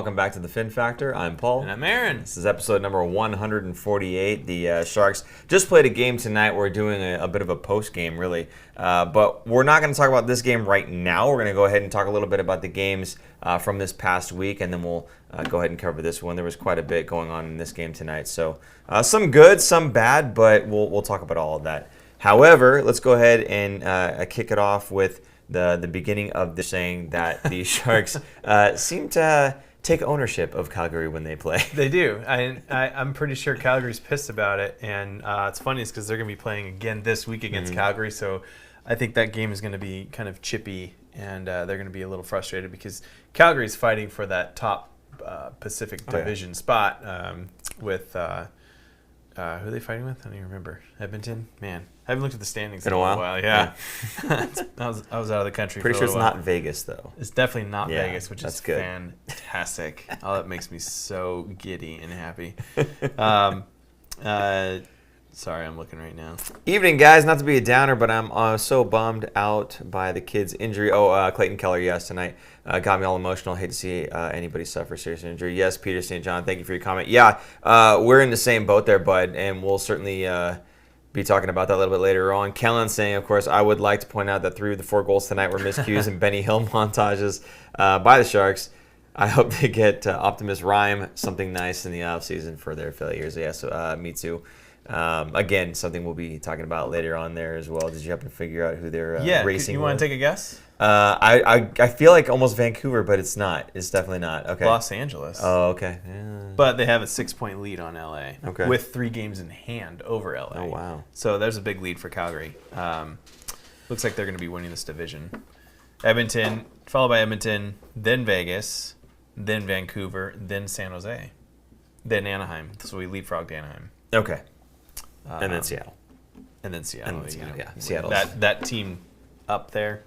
welcome back to the Fin Factor. I'm Paul. And I'm Aaron. This is episode number 148. The Sharks just played a game tonight. We're doing a bit of a post-game, really. But we're not going to talk about this game right now. We're going to go ahead and talk a little bit about the games from this past week, and then we'll go ahead and cover this one. There was quite a bit going on in this game tonight. So some good, some bad, but we'll talk about all of that. However, let's go ahead and kick it off with the beginning of this, saying that the Sharks seem to take ownership of Calgary when they play. They do. I'm pretty sure Calgary's pissed about it, and it's funny because they're going to be playing again this week against Calgary, so I think that game is going to be kind of chippy, and they're going to be a little frustrated because Calgary's fighting for that top Pacific Division spot with who are they fighting with? I don't even remember. Edmonton? Man, I haven't looked at the standings in a while. Yeah. I was out of the country Pretty for a sure it's while. Not Vegas, though. It's definitely not Vegas, which is good. Fantastic. Oh, that makes me so giddy and happy. Sorry, I'm looking right now. Evening, guys. Not to be a downer, but I'm so bummed out by the kid's injury. Clayton Keller, yes, tonight. Got me all emotional. Hate to see anybody suffer serious injury. Yes, Peter St. John, thank you for your comment. Yeah, we're in the same boat there, bud, and we'll certainly be talking about that a little bit later on. Kellen saying, of course, I would like to point out that 3 of the 4 goals tonight were miscues and Benny Hill montages by the Sharks. I hope they get Optimus Rhyme something nice in the offseason for their failures. Yeah, so me too. Again, something we'll be talking about later on there as well. Did you happen to figure out who they're racing you with? want to take a guess? I feel like almost Vancouver, but it's not. It's definitely not. Okay. Los Angeles. Oh, okay. Yeah. But they have a 6-point lead on LA. Okay. With 3 games in hand over LA. Oh, wow. So there's a big lead for Calgary. Looks like they're going to be winning this division. Edmonton, followed by Edmonton, then Vegas, then Vancouver, then San Jose, then Anaheim. So we leapfrogged Anaheim. Okay. And then Seattle. And then Seattle. Yeah. Seattle. That team up there.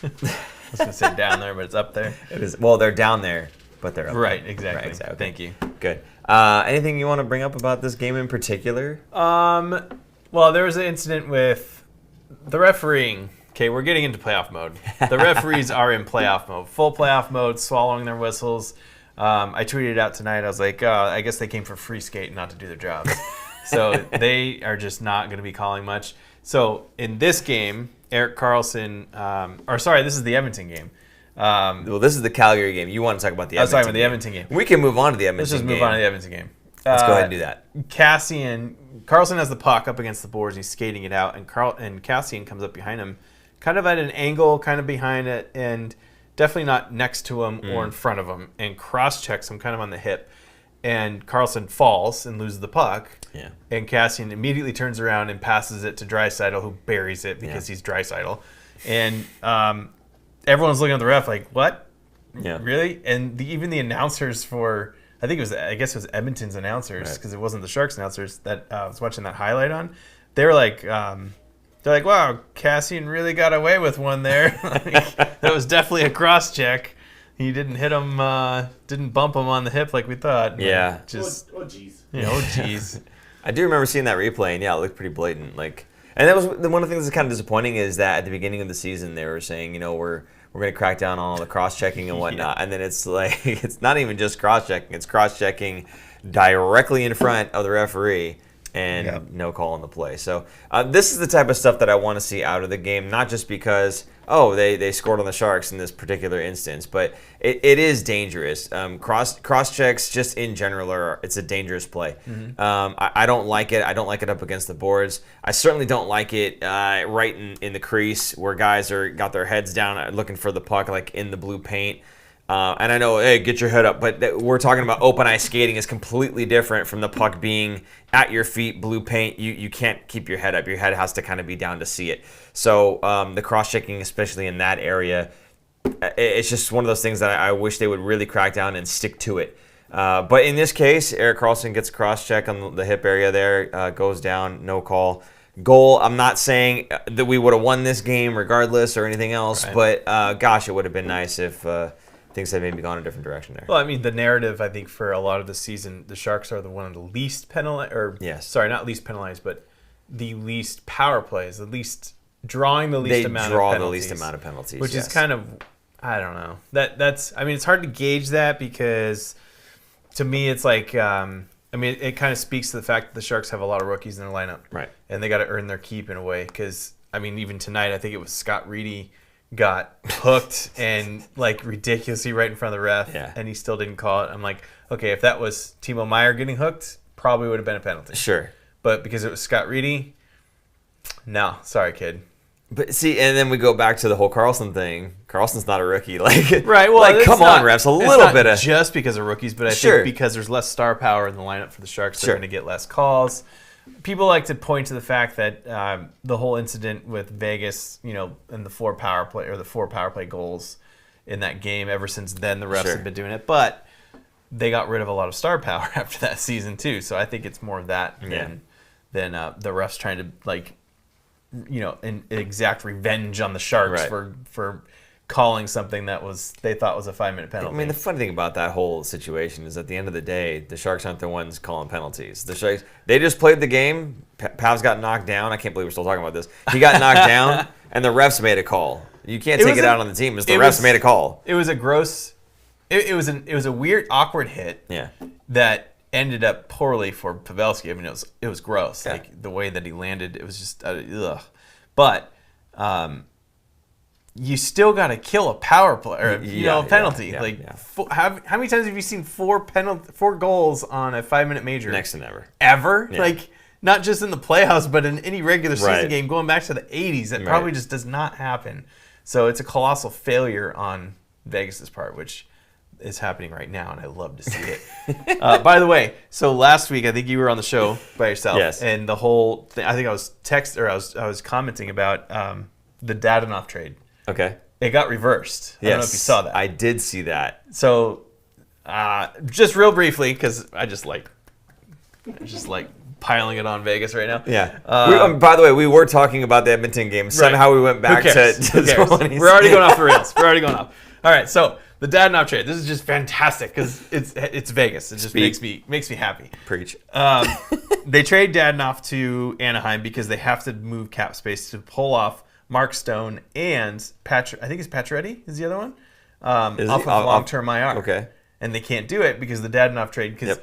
I was going to say down there, but it's up there. It is. Well, they're down there, but they're up right, there. Exactly. Right, exactly. Thank you. Good. Anything you want to bring up about this game in particular? Well, there was an incident with the refereeing. Okay, we're getting into playoff mode. The referees are in playoff mode, full playoff mode, swallowing their whistles. I tweeted it out tonight. I was like, I guess they came for free skate, not to do their jobs. So they are just not going to be calling much. So in this game, Erik Karlsson, this is the Edmonton game. Well, this is the Calgary game. You want to talk about the Edmonton game. I was talking about the Edmonton game. We can move on to the Edmonton game. Let's just move on to the Edmonton game. Let's go ahead and do that. Karlsson has the puck up against the boards. He's skating it out, and Cassian comes up behind him, kind of at an angle, kind of behind it, and definitely not next to him or in front of him, and cross-checks him kind of on the hip. And Karlsson falls and loses the puck. Yeah. And Cassian immediately turns around and passes it to Draisaitl, who buries it because he's Draisaitl. And everyone's looking at the ref like, what? Yeah. Really? And even the announcers for, I guess it was Edmonton's announcers, because it wasn't the Sharks announcers that I was watching that highlight on. They were like, wow, Cassian really got away with one there. That was definitely a cross-check. He didn't hit him, didn't bump him on the hip like we thought. Yeah. Just, oh jeez. Yeah, oh jeez. I do remember seeing that replay, and yeah, it looked pretty blatant. And that was one of the things that's kind of disappointing is that at the beginning of the season they were saying, we're going to crack down on all the cross-checking and whatnot, and then it's like it's not even just cross-checking; it's cross-checking directly in front of the referee. And no call on the play. So this is the type of stuff that I want to see out of the game, not just because, they scored on the Sharks in this particular instance, but it is dangerous. Cross checks just in general it's a dangerous play. Mm-hmm. I don't like it. I don't like it up against the boards. I certainly don't like it right in the crease where guys got their heads down looking for the puck like in the blue paint. And I know, hey, get your head up, but we're talking about open ice skating is completely different from the puck being at your feet, blue paint. You can't keep your head up. Your head has to kind of be down to see it. So the cross-checking, especially in that area, it's just one of those things that I wish they would really crack down and stick to it. But in this case, Erik Karlsson gets a cross-check on the hip area there, goes down, no call. Goal, I'm not saying that we would have won this game regardless or anything else, right. But gosh, it would have been nice if things had maybe gone a different direction there. Well, I mean, the narrative, I think, for a lot of the season, the Sharks are one of the least penalized, not least penalized, but the least power plays, the least drawing the least amount of penalties. They draw the least amount of penalties, which is kind of I don't know. That's. I mean, it's hard to gauge that because to me, it's like. I mean, it kind of speaks to the fact that the Sharks have a lot of rookies in their lineup, Right. And they got to earn their keep in a way. Because I mean, even tonight, I think it was Scott Reedy got hooked and like ridiculously right in front of the ref, and he still didn't call it. I'm like, okay, if that was Timo Meier getting hooked, probably would have been a penalty. Sure. But because it was Scott Reedy, no, sorry, kid. But see, and then we go back to the whole Carlson thing. Carlson's not a rookie, like right. Well, like come on, refs, a little bit of just because of rookies, but I think because there's less star power in the lineup for the Sharks, they're going to get less calls. People like to point to the fact that the whole incident with Vegas, and the 4 power play goals in that game. Ever since then, the refs have been doing it, but they got rid of a lot of star power after that season too. So I think it's more of that than the refs trying to exact revenge on the Sharks for calling something that they thought was a 5-minute penalty. I mean, the funny thing about that whole situation is at the end of the day, the Sharks aren't the ones calling penalties. The Sharks, they just played the game. Pavs got knocked down. I can't believe we're still talking about this. He got knocked down, and the refs made a call. You can't take it out on the team. The refs made a call. It was a gross. It was a weird, awkward hit. Yeah. That ended up poorly for Pavelski. I mean, it was gross. Yeah. Like the way that he landed, it was just ugh. But you still got to kill a power play or a penalty. How many times have you seen 4 goals on a 5-minute major? Next to never. Ever? Yeah. Like not just in the playoffs, but in any regular season game going back to the 80s. That probably just does not happen. So it's a colossal failure on Vegas's part, which is happening right now, and I love to see it. By the way, so last week I think you were on the show by yourself, and the whole thing. I think I was commenting about the Dadonov trade. Okay, it got reversed. I don't know if you saw that. I did see that. So, just real briefly, because I just like piling it on Vegas right now. Yeah. By the way, we were talking about the Edmonton game. Somehow we went back to 20s. We're already going off the rails. We're already going off. All right, so the Dadonov trade. This is just fantastic because it's Vegas. It just makes me happy. Preach. They trade Dadonov to Anaheim because they have to move cap space to pull off Mark Stone and Patrick. I think it's Pacioretty is the other one. Off of long-term IR. Okay. And they can't do it because the Dadonov trade. Because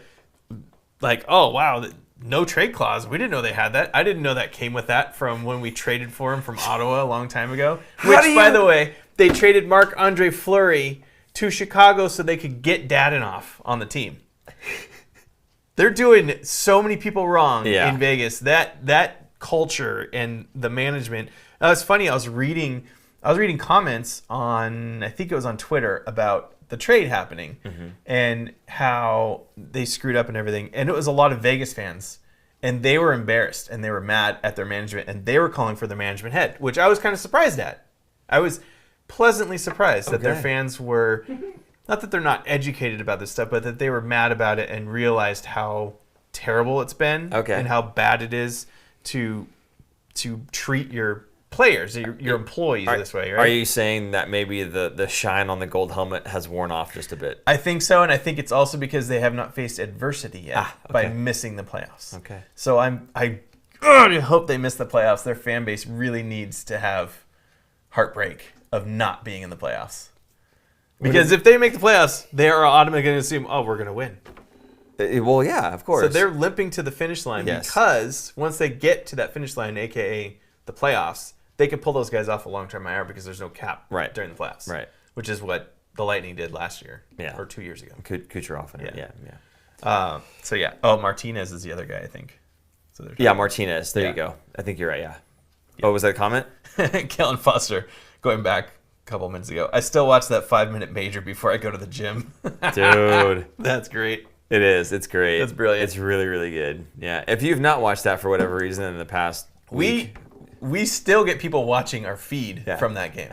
oh wow, no trade clause. We didn't know they had that. I didn't know that came with that from when we traded for him from Ottawa a long time ago. By the way, they traded Marc-Andre Fleury to Chicago so they could get Dadonov on the team. They're doing so many people wrong in Vegas. That culture and the management. It's funny. I was reading comments on, I think it was on Twitter, about the trade happening and how they screwed up and everything. And it was a lot of Vegas fans, and they were embarrassed and they were mad at their management, and they were calling for their management head, which I was kind of surprised at. I was pleasantly surprised that their fans were, not that they're not educated about this stuff, but that they were mad about it and realized how terrible it's been and how bad it is to treat your players, your employees this way, right? Are you saying that maybe the shine on the gold helmet has worn off just a bit? I think so, and I think it's also because they have not faced adversity yet by missing the playoffs. Okay. So I hope they miss the playoffs. Their fan base really needs to have heartbreak of not being in the playoffs. Because if they make the playoffs, they are automatically going to assume, we're going to win. Well, yeah, of course. So they're limping to the finish line because once they get to that finish line, a.k.a. the playoffs, they can pull those guys off a long-term IR because there's no cap during the playoffs. Right. Which is what the Lightning did last year or 2 years ago. Kucherov in it. Yeah. Martinez is the other guy, I think. So Martinez. There you go. I think you're right, yeah. Oh, was that a comment? Kellen Foster, going back a couple minutes ago. I still watch that 5-minute major before I go to the gym. Dude. That's great. It is. It's great. That's brilliant. It's really, really good. Yeah. If you've not watched that for whatever reason in the past week, we still get people watching our feed from that game.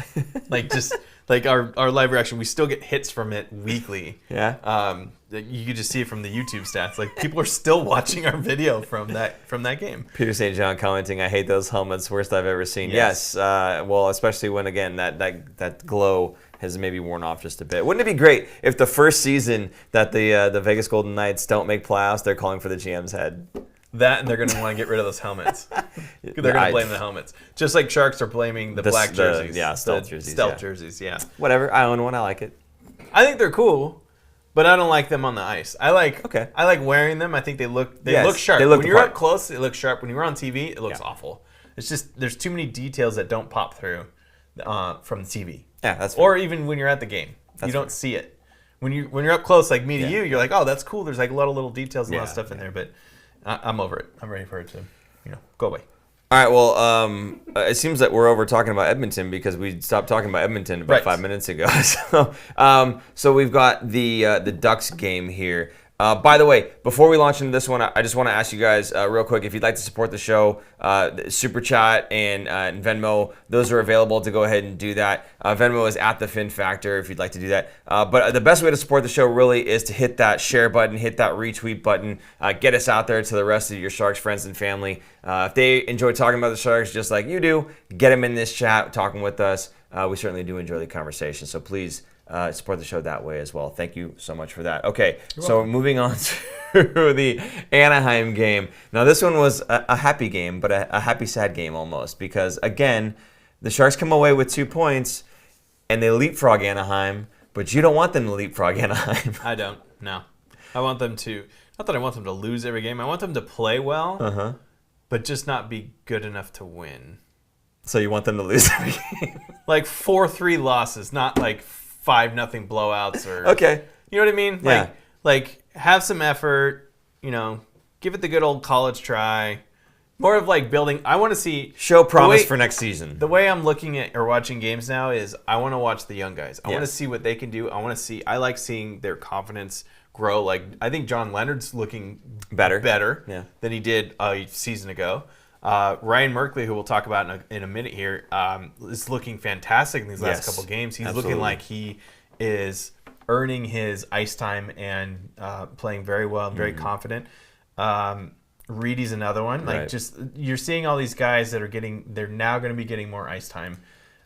Like our live reaction, we still get hits from it weekly. Yeah. You could just see it from the YouTube stats. Like people are still watching our video from that game. Peter St. John commenting, "I hate those helmets. Worst I've ever seen." Yes. Well, especially when again that glow has maybe worn off just a bit. Wouldn't it be great if the first season that the Vegas Golden Knights don't make playoffs, they're calling for the GM's head? That, and they're going to want to get rid of those helmets. They're going to blame the helmets. Just like Sharks are blaming the black jerseys. Stealth jerseys, yeah. Whatever. I own one. I like it. I think they're cool, but I don't like them on the ice. I like wearing them. I think they look sharp. When you're up close, they look sharp. When you're on TV, it looks awful. It's just there's too many details that don't pop through from the TV. Yeah, that's fair. Or even when you're at the game. You don't see it. When you're up close, like me to you, you're like, oh, that's cool. There's like a lot of little details and a lot of stuff in there, but I'm over it. I'm ready for it to, go away. All right. Well, it seems that we're over talking about Edmonton because we stopped talking about Edmonton about 5 minutes ago. So we've got the Ducks game here. By the way, before we launch into this one, I just want to ask you guys real quick, if you'd like to support the show, Super Chat and Venmo, those are available to go ahead and do that. Venmo is at the Fin Factor if you'd like to do that. But the best way to support the show really is to hit that share button, hit that retweet button, get us out there to the rest of your Sharks friends and family. If they enjoy talking about the Sharks just like you do, get them in this chat talking with us. We certainly do enjoy the conversation, so please support the show that way as well. Thank you so much for that. Okay, so moving on to the Anaheim game. Now, this one was a happy game, but a happy, sad game almost, because, again, the Sharks come away with 2 points, and they leapfrog Anaheim, but you don't want them to leapfrog Anaheim. I don't, no. I want them to, not that I want them to lose every game, I want them to play well, but just not be good enough to win. So you want them to lose every game? Like 4-3 losses, not like 5-0 blowouts or okay. You know what I mean? Like have some effort, give it the good old college try. More of like building. I want to see show promise for next season. The way I'm looking at or watching games now is I want to watch the young guys. I want to see what they can do. I like seeing their confidence grow. Like I think John Leonard's looking better than he did a season ago. Ryan Merkley, who we'll talk about in a minute here, is looking fantastic in these last couple games. He's looking like he is earning his ice time and playing very well and very confident. Reedy's another one. Just you're seeing all these guys that they're now going to be getting more ice time.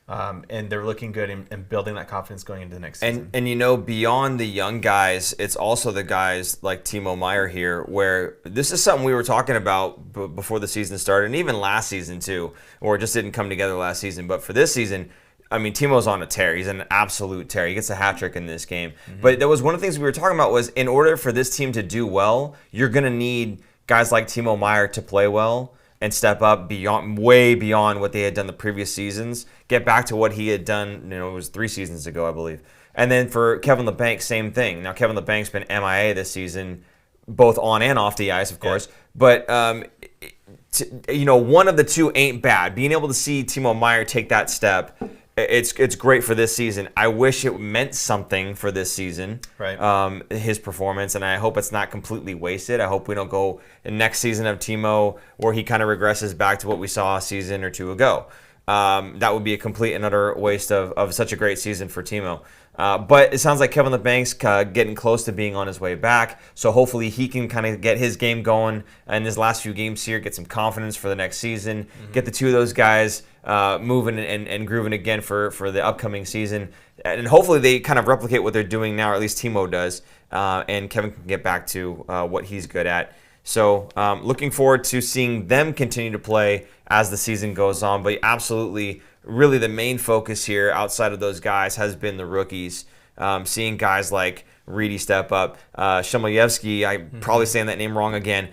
And they're looking good and building that confidence going into the next season. And beyond the young guys, it's also the guys like Timo Meier here, where this is something we were talking about before the season started, and even last season too, or it just didn't come together last season. But for this season, I mean, Timo's on a tear. He's an absolute tear. He gets a hat trick in this game. But that was one of the things we were talking about was in order for this team to do well, you're going to need guys like Timo Meier to play well and step up way beyond what they had done the previous seasons, get back to what he had done, it was 3 seasons ago, I believe. And then for Kevin Labanc, same thing. Now, Kevin Labanc's been MIA this season, both on and off the ice, of course. But, one of the two ain't bad. Being able to see Timo Meier take that step, it's great for this season. I wish it meant something for this season, his performance, and I hope it's not completely wasted. I hope we don't go next season of Timo where he kind of regresses back to what we saw a season or 2 ago. That would be a complete and utter waste of such a great season for Timo. But it sounds like Kevin Labanc's getting close to being on his way back, so hopefully he can kind of get his game going in his last few games here, get some confidence for the next season, get the two of those guys moving and grooving again for the upcoming season. And hopefully they kind of replicate what they're doing now, or at least Timo does, and Kevin can get back to what he's good at. So looking forward to seeing them continue to play as the season goes on. But absolutely, really the main focus here outside of those guys has been the rookies. Seeing guys like Reedy step up. Shomoyevsky, I'm probably saying that name wrong again.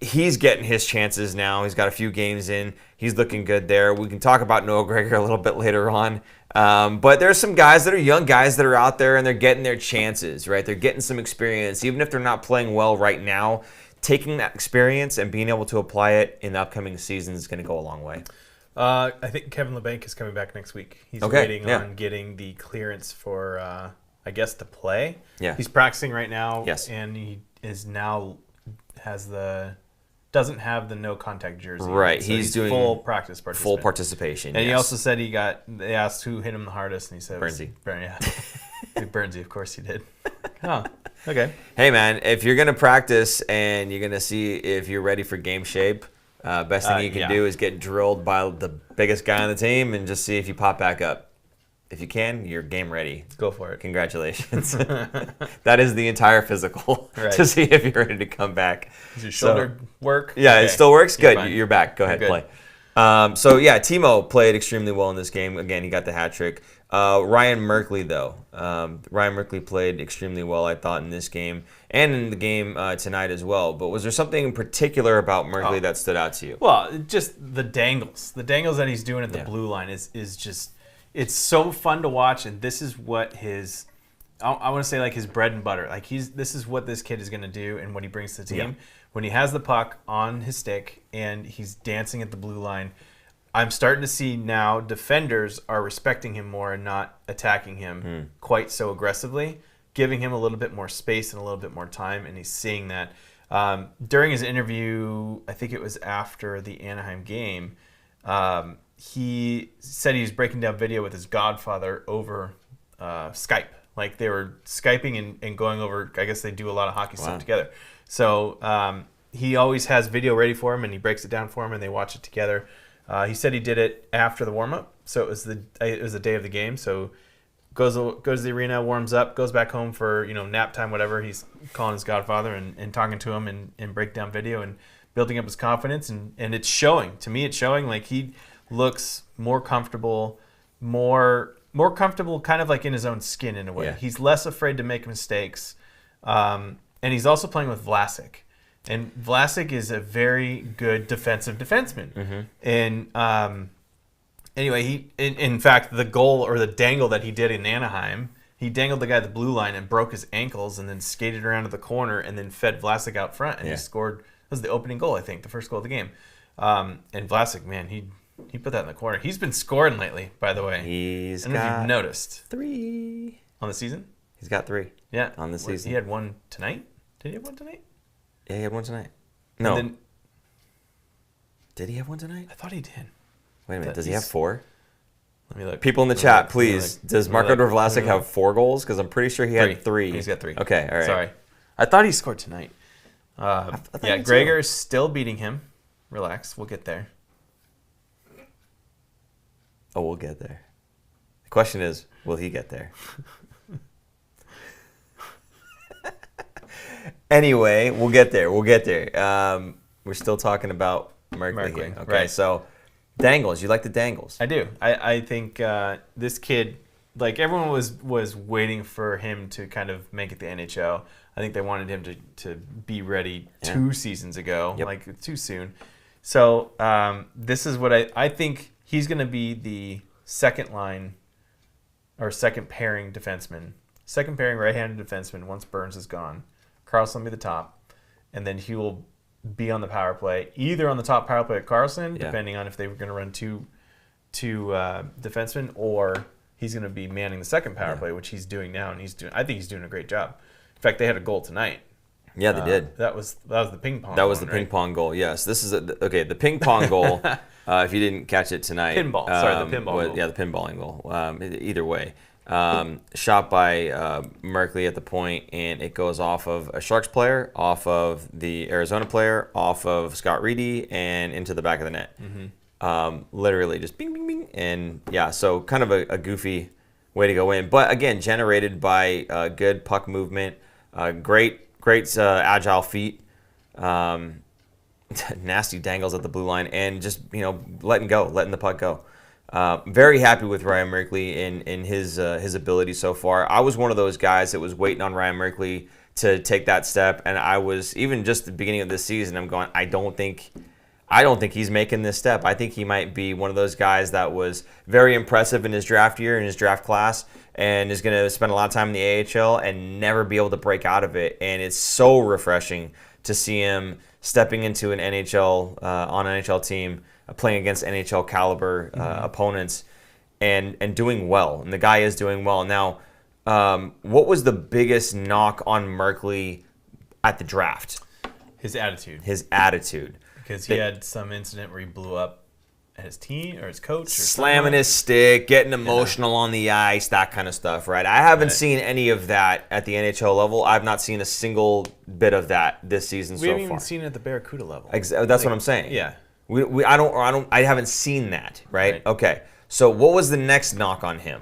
He's getting his chances now. He's got a few games in. He's looking good there. We can talk about Noah Gregor a little bit later on. But there's some guys that are young guys that are out there and they're getting their chances, right? They're getting some experience. Even if they're not playing well right now, taking that experience and being able to apply it in the upcoming season is going to go a long way. I think Kevin Labanc is coming back next week. He's waiting on getting the clearance for, I guess, to play. Yeah. He's practicing right now. Yes. And he is now doesn't have the no contact jersey. Right. So he's doing full practice participation. Full participation. And he also said they asked who hit him the hardest, and he said Burnsy. Burnsy, of course he did. Oh, okay. Hey man, if you're gonna practice and you're gonna see if you're ready for game shape, best thing you can do is get drilled by the biggest guy on the team and just see if you pop back up. if you can, you're game ready. Go for it. Congratulations. That is the entire physical Right. to see if you're ready to come back. Does your shoulder work? Yeah, Okay. it still works. Good. Fine. You're back. Go ahead, good. play. Timo played extremely well in this game. Again, he got the hat trick. Ryan Merkley, though. Ryan Merkley played extremely well, I thought, in this game and in the game tonight as well. But was there something in particular about Merkley that stood out to you? Well, just the dangles. The dangles that he's doing at the blue line is just, it's so fun to watch. And this is what his, I want to say like his bread and butter. Like this is what this kid is going to do and what he brings to the team. Yeah. When he has the puck on his stick and he's dancing at the blue line, I'm starting to see now defenders are respecting him more and not attacking him quite so aggressively, giving him a little bit more space and a little bit more time, and he's seeing that. During his interview, I think it was after the Anaheim game, he said he was breaking down video with his godfather over Skype. Like they were Skyping and going over, I guess they do a lot of hockey stuff together. So he always has video ready for him, and he breaks it down for him, and they watch it together. He said he did it after the warm-up, so it was the day of the game. So goes to the arena, warms up, goes back home for nap time, whatever. He's calling his godfather and talking to him and break down video and building up his confidence, and it's showing. To me, it's showing. Like he looks more comfortable, more comfortable, kind of like in his own skin in a way. Yeah. He's less afraid to make mistakes, and he's also playing with Vlasic. And Vlasic is a very good defensive defenseman. And anyway, in fact, the goal or the dangle that he did in Anaheim, he dangled the guy at the blue line and broke his ankles and then skated around to the corner and then fed Vlasic out front. And he scored. That was the opening goal, I think, the first goal of the game. And Vlasic, man, he put that in the corner. He's been scoring lately, by the way. I don't know if you've noticed. 3 On the season? He's got 3. Yeah. On the season. He had one tonight? Did he have one tonight? Yeah, he had one tonight. No. And then, did he have one tonight? I thought he did. Wait a minute. Does he have 4? Let me look. People in the chat, please. Does Marco Vlasic have 4 goals? Because I'm pretty sure he had 3. He's got 3. Okay, all right. Sorry. I thought he scored tonight. I thought he Gregor is still beating him. Relax. We'll get there. Oh, we'll get there. The question is, will he get there? Anyway, we'll get there. We're still talking about Merkley here. Okay, right. So dangles. You like the dangles? I do. I think this kid, like everyone was waiting for him to kind of make it the NHL. I think they wanted him to be ready 2 seasons ago, like too soon. So this is what I think he's going to be the second line or second pairing defenseman. Second pairing right-handed defenseman once Burns is gone. Carlson will be the top, and then he will be on the power play, either on the top power play at Carlson, depending on if they were going to run two defensemen, or he's going to be manning the second power play, which he's doing now, and I think he's doing a great job. In fact, they had a goal tonight. Yeah, they did. That was the ping pong. That was the ping pong goal. Yes, this is the ping pong goal. If you didn't catch it tonight, pinball. Sorry, the pinball goal. Yeah, the pinballing goal. Either way. Shot by Merkley at the point, and it goes off of a Sharks player, off of the Arizona player, off of Scott Reedy, and into the back of the net. Literally just bing, bing, bing. And yeah, so kind of a goofy way to go in. But again, generated by good puck movement, great agile feet, nasty dangles at the blue line, and just letting the puck go. Very happy with Ryan Merkley in his ability so far. I was one of those guys that was waiting on Ryan Merkley to take that step, and I was even just the beginning of this season. I'm going, I don't think he's making this step. I think he might be one of those guys that was very impressive in his draft year, in his draft class, and is going to spend a lot of time in the AHL and never be able to break out of it. And it's so refreshing to see him stepping into an NHL team, playing against NHL caliber opponents, and doing well. And the guy is doing well. Now, what was the biggest knock on Merkley at the draft? His attitude. Because he had some incident where he blew up at his team or his coach. Or slamming his stick, getting emotional on the ice, that kind of stuff, right? I haven't seen any of that at the NHL level. I've not seen a single bit of that this season so far. We haven't even seen it at the Barracuda level. That's what I'm saying. Yeah. I haven't seen that, right? Okay. So what was the next knock on him?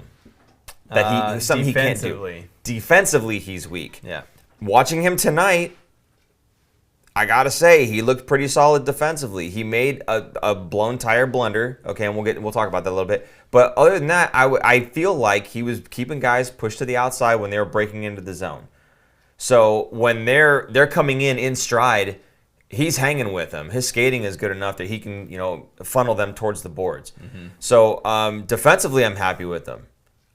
that something he can't do. Defensively, he's weak. Yeah. Watching him tonight, I gotta say he looked pretty solid defensively. He made a blown tire blunder. Okay, and we'll talk about that a little bit. But other than that, I feel like he was keeping guys pushed to the outside when they were breaking into the zone. So when they're coming in stride, he's hanging with them. His skating is good enough that he can funnel them towards the boards. Mm-hmm. So defensively, I'm happy with them.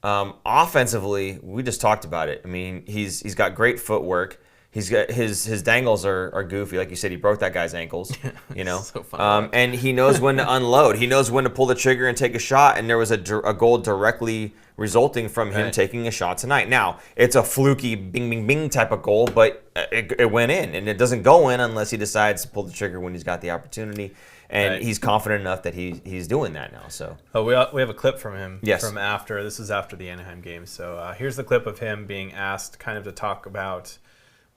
Offensively, we just talked about it. I mean, he's got great footwork. He's got his dangles are goofy, like you said. He broke that guy's ankles, So fun. and he knows when to unload. He knows when to pull the trigger and take a shot. And there was a goal directly resulting from him taking a shot tonight. Now it's a fluky bing bing bing type of goal, but it went in, and it doesn't go in unless he decides to pull the trigger when he's got the opportunity. And he's confident enough that he's doing that now. So we have a clip from him from after. This is after the Anaheim game. So here's the clip of him being asked kind of to talk about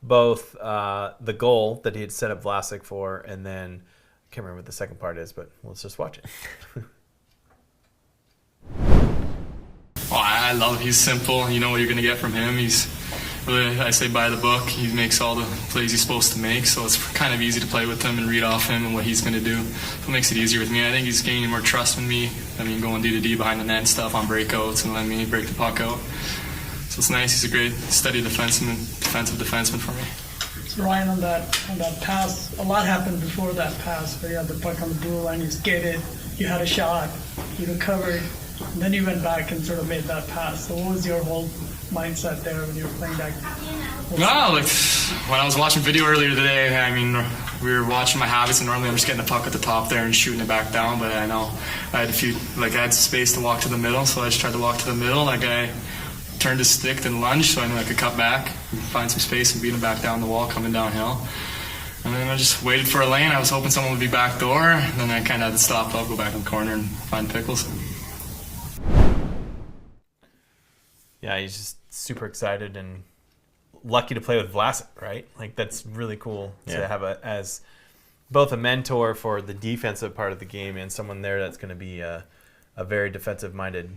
both the goal that he had set up Vlasic for, and then I can't remember what the second part is, but let's just watch it. I love he's simple. You know what you're going to get from him. He's really, I say, by the book. He makes all the plays he's supposed to make, so it's kind of easy to play with him and read off him and what he's going to do. So it makes it easier with me. I think he's gaining more trust in me. I mean, going D to D behind the net and stuff on breakouts and letting me break the puck out. So it's nice. He's a great steady defensive defenseman for me. So Ryan, on that pass, a lot happened before that pass where you had the puck on the blue line, you skated, you had a shot, you recovered, and then you went back and sort of made that pass. So what was your whole mindset there when you were playing that? No, like when I was watching video earlier today, I mean, we were watching my habits, and normally I'm just getting the puck at the top there and shooting it back down, but I know I had space to walk to the middle, so I just tried to walk to the middle. That guy turned his stick and lunged, so I knew I could cut back, find some space, and beat him back down the wall coming downhill. And then I just waited for a lane. I was hoping someone would be back door, and then I kind of had to stop up, go back in the corner, and find Pickles. Yeah, he's just super excited and lucky to play with Vlasic, right? Like, that's really cool to have as both a mentor for the defensive part of the game and someone there that's going to be a very defensive-minded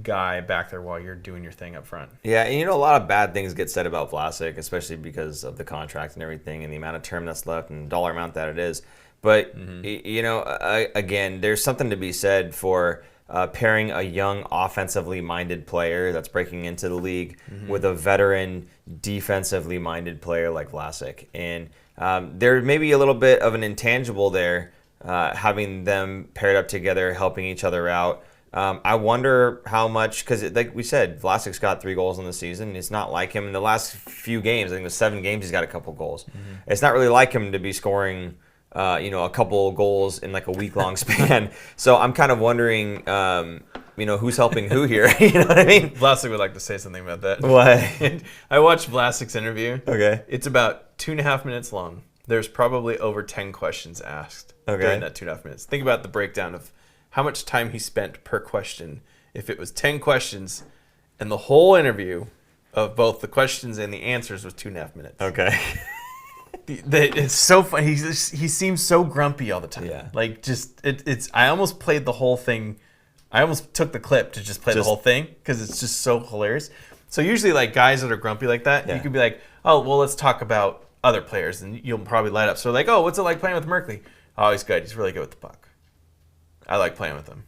guy back there while you're doing your thing up front. Yeah, and a lot of bad things get said about Vlasic, especially because of the contract and everything and the amount of term that's left and dollar amount that it is. But, again, there's something to be said for pairing a young offensively minded player that's breaking into the league with a veteran defensively minded player like Vlasic. And there may be a little bit of an intangible there, having them paired up together, helping each other out. I wonder how much, because like we said, Vlasic's got 3 goals in the season. It's not like him in the last few games. I think it was 7 games he's got a couple goals. It's not really like him to be scoring a couple goals in like a week-long span. So I'm kind of wondering, who's helping who here. You know what I mean? Vlasic would like to say something about that. What? I watched Vlasic's interview. Okay. It's about 2.5 minutes long. There's probably over 10 questions asked during that 2.5 minutes. Think about the breakdown of how much time he spent per question. If it was 10 questions and the whole interview of both the questions and the answers was 2.5 minutes. Okay. It's so funny. He seems so grumpy all the time. Yeah. Like, just it's. I almost played the whole thing. I almost took the clip to just play the whole thing because it's just so hilarious. So usually, like, guys that are grumpy like that, you could be like, oh, well, let's talk about other players, and you'll probably light up. So like, oh, what's it like playing with Merkley? Oh, he's good. He's really good with the puck. I like playing with him.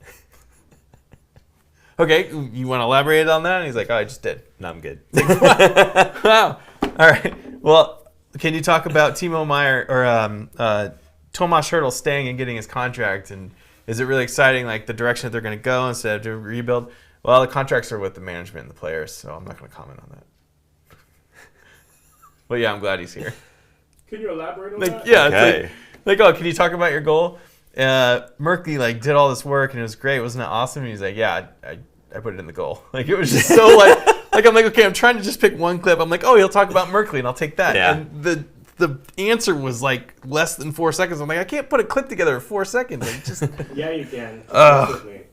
Okay, you want to elaborate on that? And he's like, oh, I just did. No, I'm good. Wow. All right. Well, can you talk about Timo Meier or Tomas Hertl staying and getting his contract? And is it really exciting, like the direction that they're going to go instead of doing rebuild? Well, the contracts are with the management and the players, so I'm not going to comment on that. But yeah, I'm glad he's here. Can you elaborate on that? Yeah. Okay. It's like, oh, can you talk about your goal? Merkley did all this work and it was great. Wasn't it awesome? And he's like, yeah, I put it in the goal. Like, it was just so like I'm like, okay, I'm trying to just pick one clip. I'm like, oh, he'll talk about Merkley and I'll take that. Yeah. And the answer was like less than 4 seconds. I'm like, I can't put a clip together in 4 seconds. Like, just Yeah, you can.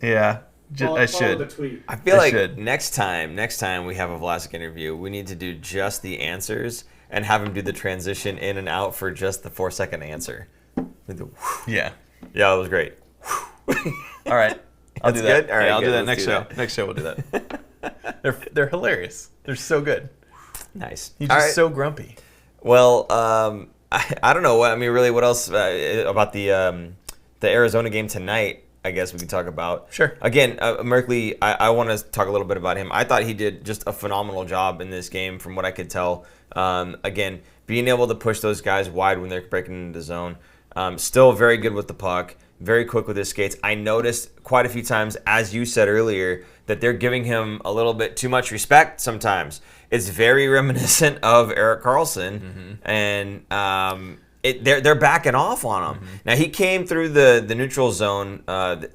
yeah. I should. The tweet. I feel like next time we have a Vlasic interview, we need to do just the answers and have him do the transition in and out for just the 4-second answer. Yeah. Yeah, that was great. All right. I'll do that. Good? All right, I'll do good. that Let's next do show. that. Next show we'll do that. They're hilarious. They're so good. Nice. He's All just right. so grumpy. Well, I don't know. Really, what else about the Arizona game tonight? I guess we can talk about. Sure. Again, Merkley, I want to talk a little bit about him. I thought he did just a phenomenal job in this game from what I could tell. Again, being able to push those guys wide when they're breaking into the zone. Still very good with the puck. Very quick with his skates. I noticed quite a few times, as you said earlier, that they're giving him a little bit too much respect sometimes. It's very reminiscent of Erik Karlsson, and they're backing off on him. Now, he came through the neutral zone.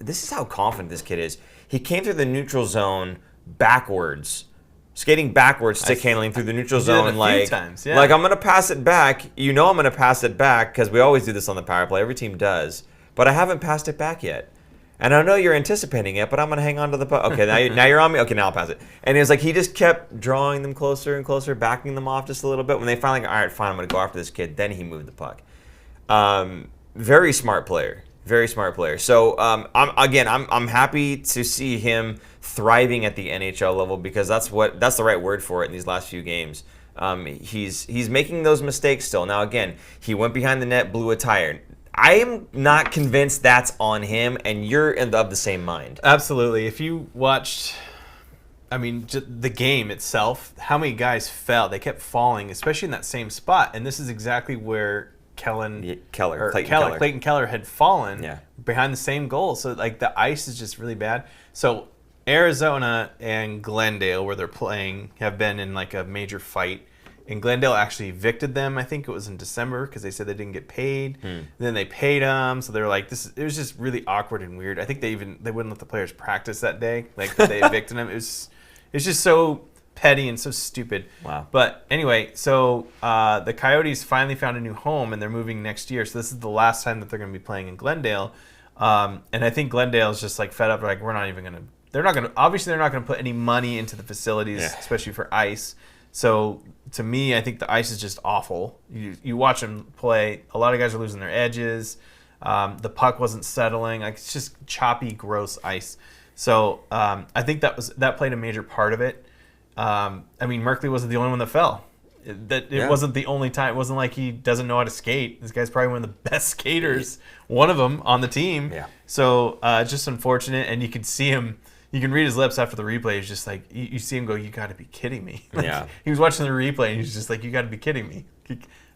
This is how confident this kid is. He came through the neutral zone backwards, skating backwards, stick handling through the neutral zone. A few times, yeah. Like, I'm going to pass it back. You know I'm going to pass it back because we always do this on the power play. Every team does. But I haven't passed it back yet. And I know you're anticipating it, but I'm going to hang on to the puck. Okay, now you're on me? Okay, now I'll pass it. And it was like he just kept drawing them closer and closer, backing them off just a little bit. When they finally all right, fine, I'm going to go after this kid. Then he moved the puck. Very smart player. Very smart player. So, I'm happy to see him thriving at the NHL level because that's the right word for it in these last few games. He's making those mistakes still. Now, again, he went behind the net, blew a tire. I am not convinced that's on him, and you're of the same mind. Absolutely. If you watched, the game itself, how many guys fell? They kept falling, especially in that same spot. And this is exactly where Clayton Keller had fallen behind the same goal. So, the ice is just really bad. So, Arizona and Glendale, where they're playing, have been in, a major fight. And Glendale actually evicted them. I think it was in December because they said they didn't get paid. Then they paid them, so they were like, "This." It was just really awkward and weird. I think they wouldn't let the players practice that day. They evicted them. It's just so petty and so stupid. Wow. But anyway, so the Coyotes finally found a new home and they're moving next year. So this is the last time that they're going to be playing in Glendale. And I think Glendale's just fed up. We're not even going to. They're not going to. Obviously, they're not going to put any money into the facilities, especially for ice. So, to me, I think the ice is just awful. You watch them play, a lot of guys are losing their edges. The puck wasn't settling. It's just choppy, gross ice. So, I think that played a major part of it. Merkley wasn't the only one that fell. It wasn't the only time. It wasn't like he doesn't know how to skate. This guy's probably one of the best skaters, one of them on the team. Yeah. So, it's just unfortunate, and you could see him. You can read his lips after the replay. He's just like, you see him go, "You got to be kidding me." He was watching the replay, and he's just like, "You got to be kidding me."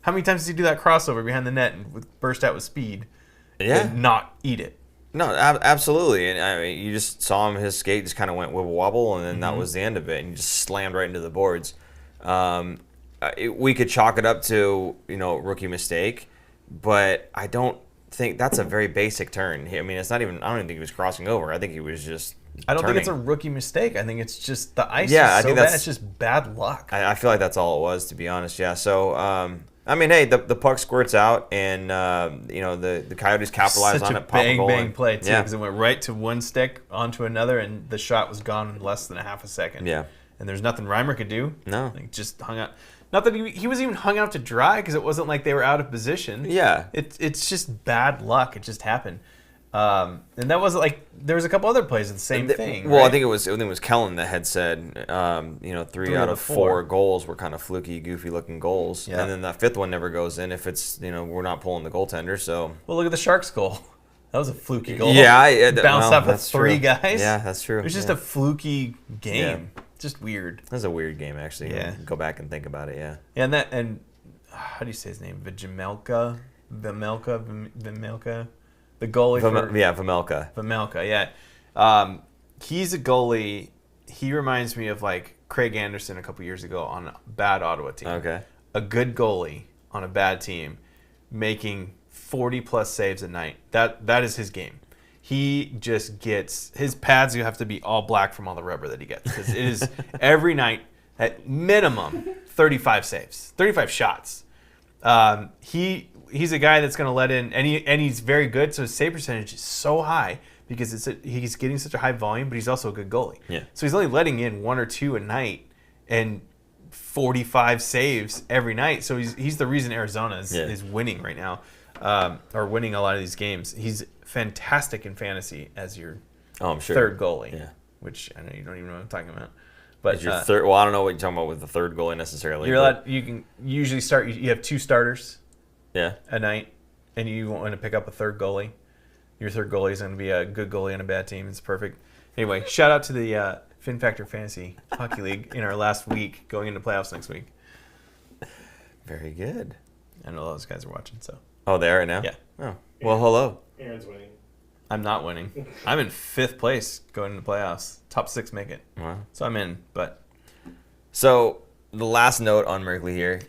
How many times does he do that crossover behind the net and burst out with speed and not eat it? No, absolutely. And you just saw him, his skate just kind of went wibble wobble, and then that was the end of it. And he just slammed right into the boards. We could chalk it up to, rookie mistake, but I don't think that's a very basic turn. It's not even, I don't even think he was crossing over. I think he was just I don't think it's a rookie mistake. I think it's just the ice is so bad. It's just bad luck. I feel like that's all it was, to be honest. Yeah. So, hey, the puck squirts out, and the Coyotes capitalize on it. Bang play too, because it went right to one stick onto another, and the shot was gone in less than a half a second. Yeah. And there's nothing Reimer could do. No. Just hung out. Not that he was even hung out to dry, because it wasn't like they were out of position. Yeah. It's just bad luck. It just happened. And that wasn't there was a couple other plays of the same thing. Well, right? I think it was Kellen that had said, 3 out of 4 goals were kind of fluky, goofy-looking goals, and then that 5th one never goes in if it's we're not pulling the goaltender. So well, look at the Sharks' goal. That was a fluky goal. Yeah, bounced off of 3 guys. Yeah, that's true. It was just a fluky game. Yeah. Just weird. That was a weird game, actually. Yeah. Go back and think about it. Yeah. Yeah, and how do you say his name? Vimelka. The goalie Vejmelka. Vejmelka, yeah. He's a goalie. He reminds me of Craig Anderson a couple years ago on a bad Ottawa team. Okay. A good goalie on a bad team making 40-plus saves a night. That is his game. He just gets his pads. You have to be all black from all the rubber that he gets, because it is every night at minimum 35 saves, 35 shots. He's a guy that's going to let in, and he's very good. So his save percentage is so high because he's getting such a high volume, but he's also a good goalie. Yeah. So he's only letting in 1 or 2 a night and 45 saves every night. So he's the reason Arizona is winning right now, or winning a lot of these games. He's fantastic in fantasy as your I'm sure. third goalie. Yeah. Which I know you don't even know what I'm talking about. But your third. Well, I don't know what you're talking about with the third goalie necessarily. You're allowed. You can usually start. You have 2 starters Yeah. a night, and you want to pick up a third goalie. Your third goalie is going to be a good goalie on a bad team. It's perfect. Anyway, shout out to the Fin Factor Fantasy Hockey League in our last week, going into playoffs next week. Very good. I know those guys are watching, so. Oh, they are right now? Yeah. Oh. Well, hello. Aaron's winning. I'm not winning. I'm in 5th place going into playoffs. Top 6 make it. Wow. So I'm in, but. So the last note on Merkley here,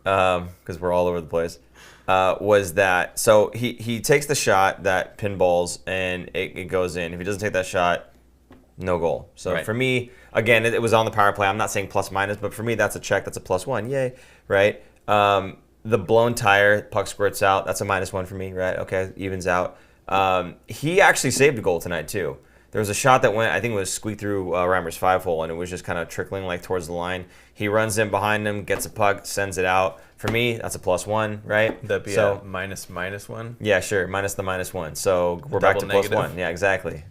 because we're all over the place, was that so he takes the shot that pinballs and it goes in. If he doesn't take that shot, no goal. So Right. for me, again, it was on the power play. I'm not saying plus minus, but for me, that's a check. That's a +1. Yay, right? The blown tire, puck squirts out. That's a -1 for me, right? Okay, evens out. He actually saved a goal tonight too. There was a shot that went, I think it was squeaked through Reimer's 5-hole, and it was just kind of trickling like towards the line. He runs in behind him, gets a puck, sends it out. For me, that's a +1, right? That'd be a -1. Yeah, sure, minus the -1. So we're back to double negative. +1. Yeah, exactly.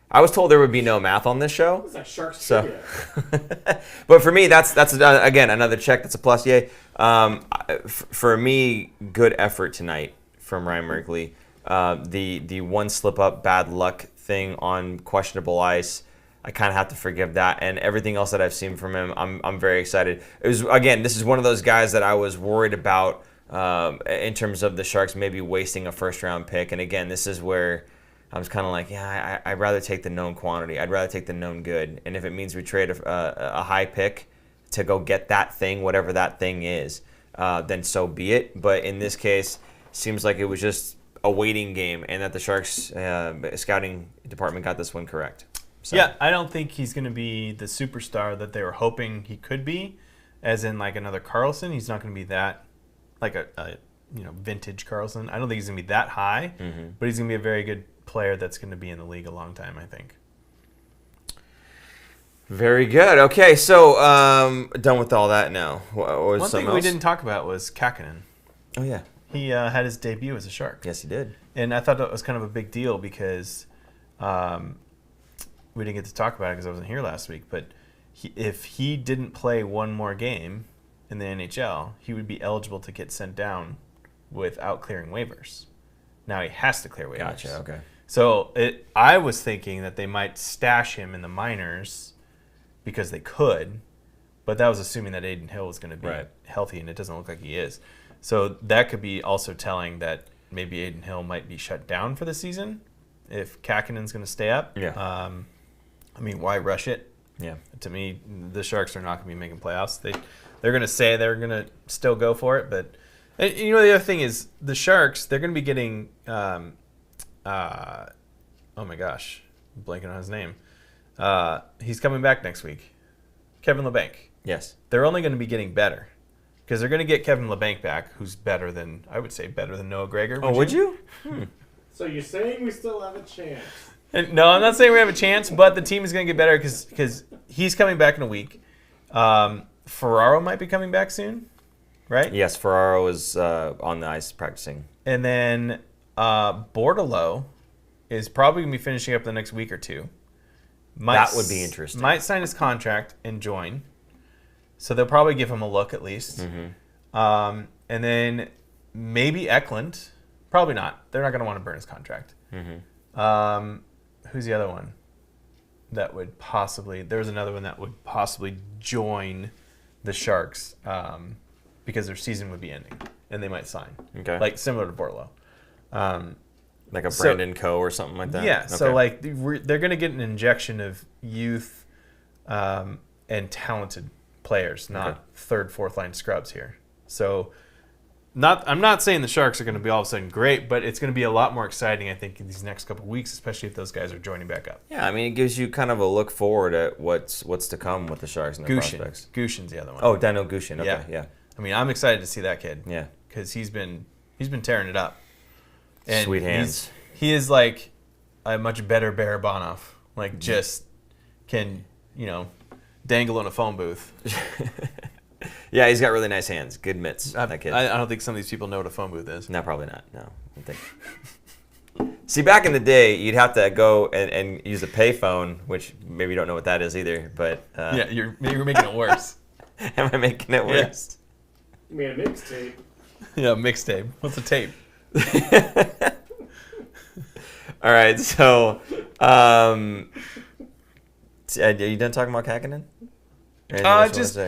I was told there would be no math on this show. What's that Sharks So, trivia? but for me, that's again another check. That's a plus. Yay. For me, good effort tonight from Ryan Merkley. The one slip up, bad luck thing on questionable ice, I kind of have to forgive that. And everything else that I've seen from him, I'm very excited. It was again, this is one of those guys that I was worried about in terms of the Sharks maybe wasting a first-round pick. And again, this is where I was kind of like, yeah, I'd rather take the known quantity. I'd rather take the known good. And if it means we trade a high pick to go get that thing, whatever that thing is, then so be it. But in this case, seems like it was just a waiting game and that the Sharks scouting department got this one correct. So. Yeah, I don't think he's going to be the superstar that they were hoping he could be, as in like another Carlson. He's not going to be that, like a vintage Carlson. I don't think he's going to be that high, but he's going to be a very good player that's going to be in the league a long time, I think. Very good. Okay, so done with all that now. One thing we didn't talk about was Kahkonen. Oh, yeah. He had his debut as a Shark. Yes, he did. And I thought that was kind of a big deal because we didn't get to talk about it because I wasn't here last week. But if he didn't play one more game in the NHL, he would be eligible to get sent down without clearing waivers. Now he has to clear waivers. Gotcha, okay. So I was thinking that they might stash him in the minors because they could, but that was assuming that Adin Hill was going to be healthy, and it doesn't look like he is. So that could be also telling that maybe Adin Hill might be shut down for the season if Kahkonen's going to stay up. Yeah. I mean, why rush it? Yeah. To me, the Sharks are not going to be making playoffs. They're going to say they're going to still go for it, but and, the other thing is the Sharks, they're going to be getting oh my gosh, I'm blanking on his name. He's coming back next week. Kevin LeBanc. Yes. They're only going to be getting better because they're going to get Kevin LeBanc back, who's better than Noah Gregor. Would you? So you're saying we still have a chance? And, no, I'm not saying we have a chance, but the team is going to get better because he's coming back in a week. Ferraro might be coming back soon, right? Yes, Ferraro is on the ice practicing. And then Bordelot is probably going to be finishing up the next week or two. That would be interesting. Might sign his contract and join. So they'll probably give him a look at least. And then maybe Eklund. Probably not. They're not going to want to burn his contract. Who's the other one that would possibly... There was another one that would possibly join the Sharks because their season would be ending. And they might sign. Okay. Like similar to Bordelot. Like a Brandon Coe or something like that? Yeah, Okay. so like they're going to get an injection of youth and talented players, not third, fourth line scrubs here. So I'm not saying the Sharks are going to be all of a sudden great, but it's going to be a lot more exciting, I think, in these next couple of weeks, especially if those guys are joining back up. Yeah, I mean, it gives you kind of a look forward at what's to come with the Sharks and their prospects. Gushin's the other one. Oh, Daniel Gushin. Okay, yeah. I mean, I'm excited to see that kid. Yeah. Because he's been tearing it up. And Sweet hands. He is like a much better Barabanov. Like, just can, dangle in a phone booth. Yeah, he's got really nice hands. Good mitts, that kid. I don't think some of these people know what a phone booth is. No, probably not. No, I don't think. See, back in the day, you'd have to go and use a payphone, which maybe you don't know what that is either. But Yeah, you're making it worse. am I making it worse? You made a mixtape. Yeah, mixtape. What's a tape? All right, so are you done talking about Kahkonen? Or anything else you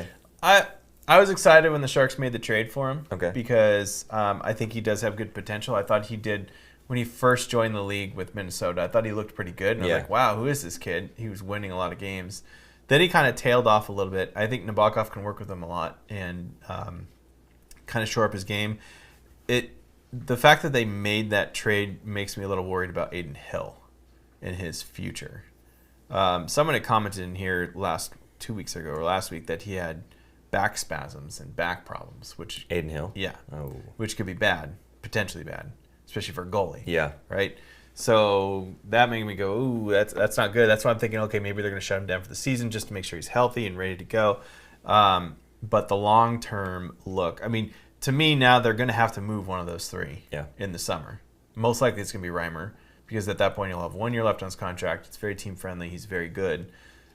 wanna say? I was excited when the Sharks made the trade for him. Okay. Because I think he does have good potential. I thought he did when he first joined the league with Minnesota. I thought he looked pretty good. And I was like, wow, who is this kid? He was winning a lot of games. Then he kind of tailed off a little bit. I think Nabokov can work with him a lot and kind of shore up his game. The fact that they made that trade makes me a little worried about Aiden Hill and his future. Someone had commented in here 2 weeks ago or last week that he had back spasms and back problems, which Aiden Hill? yeah, Oh. which could be bad, potentially bad, especially for a goalie. Yeah. Right. So that made me go, ooh, that's not good. That's why I'm thinking, okay, maybe they're going to shut him down for the season just to make sure he's healthy and ready to go. But the long term look, I mean, to me now they're going to have to move one of those three in the summer. Most likely it's going to be Reimer because at that point he'll have 1 year left on his contract. It's very team friendly. He's very good.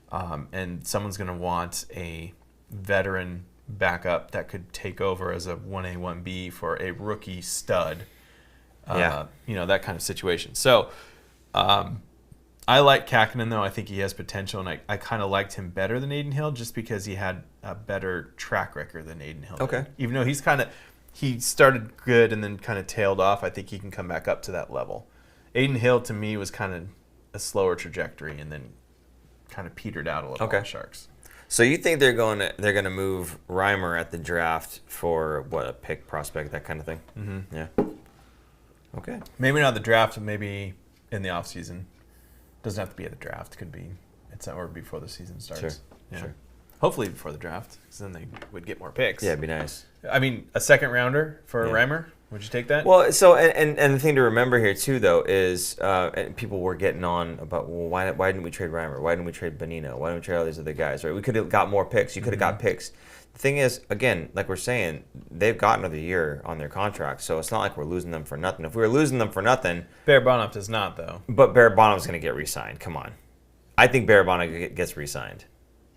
And someone's going to want a veteran backup that could take over as a 1A, 1B for a rookie stud. That kind of situation. So I like Kahkonen, though. I think he has potential, and I kind of liked him better than Aiden Hill just because he had a better track record than Aiden Hill. Okay. Even though he started good and then kind of tailed off, I think he can come back up to that level. Aiden Hill, to me, was kind of a slower trajectory and then kind of petered out a little on the Sharks. So you think they're going to move Reimer at the draft for a pick prospect, that kind of thing? Mm-hmm. Yeah. Okay. Maybe not the draft, but maybe in the offseason. Doesn't have to be at the draft. Could be or before the season starts. Sure. Yeah. Sure. Hopefully before the draft, because then they would get more picks. Yeah, it'd be nice. I mean, a second rounder for Reimer. Would you take that? Well, so and the thing to remember here too, though, is and people were getting on about why didn't we trade Reimer? Why didn't we trade Bonino? Why didn't we trade all these other guys? Right? We could have got more picks. You could have got picks. The thing is, again, like we're saying, they've got another year on their contract, so it's not like we're losing them for nothing. If we were losing them for nothing, Barabanov does not, though. But Barabanov's going to get re-signed. Come on, I think Barabanov gets re-signed.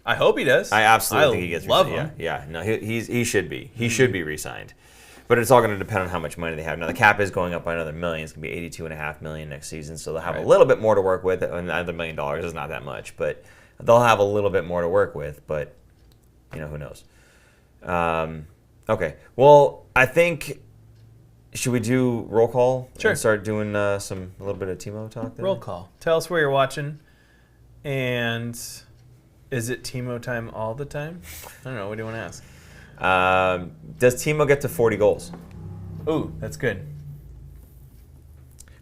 I hope he does. I absolutely think he gets love re-signed. him. Yeah. No, he should be. He should be re-signed. But it's all going to depend on how much money they have. Now, the cap is going up by another $1 million. It's going to be $82.5 million next season, so they'll have a little bit more to work with. Another $1 million is not that much, but they'll have a little bit more to work with. But, who knows? Okay. Well, I think, should we do roll call? Sure. And start doing a little bit of Timo talk there? Roll call. Tell us where you're watching. And is it Timo time all the time? I don't know. What do you want to ask? Does Timo get to 40 goals? Ooh, that's good.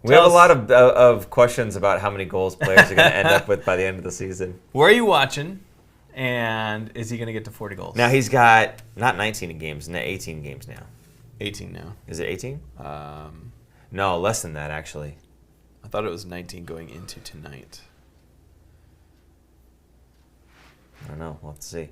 We have a lot of questions about how many goals players are going to end up with by the end of the season. Where are you watching? And is he going to get to 40 goals? Now he's got not 19 games, 18 games now. 18 now. Is it 18? No, less than that actually. I thought it was 19 going into tonight. I don't know. We'll have to see.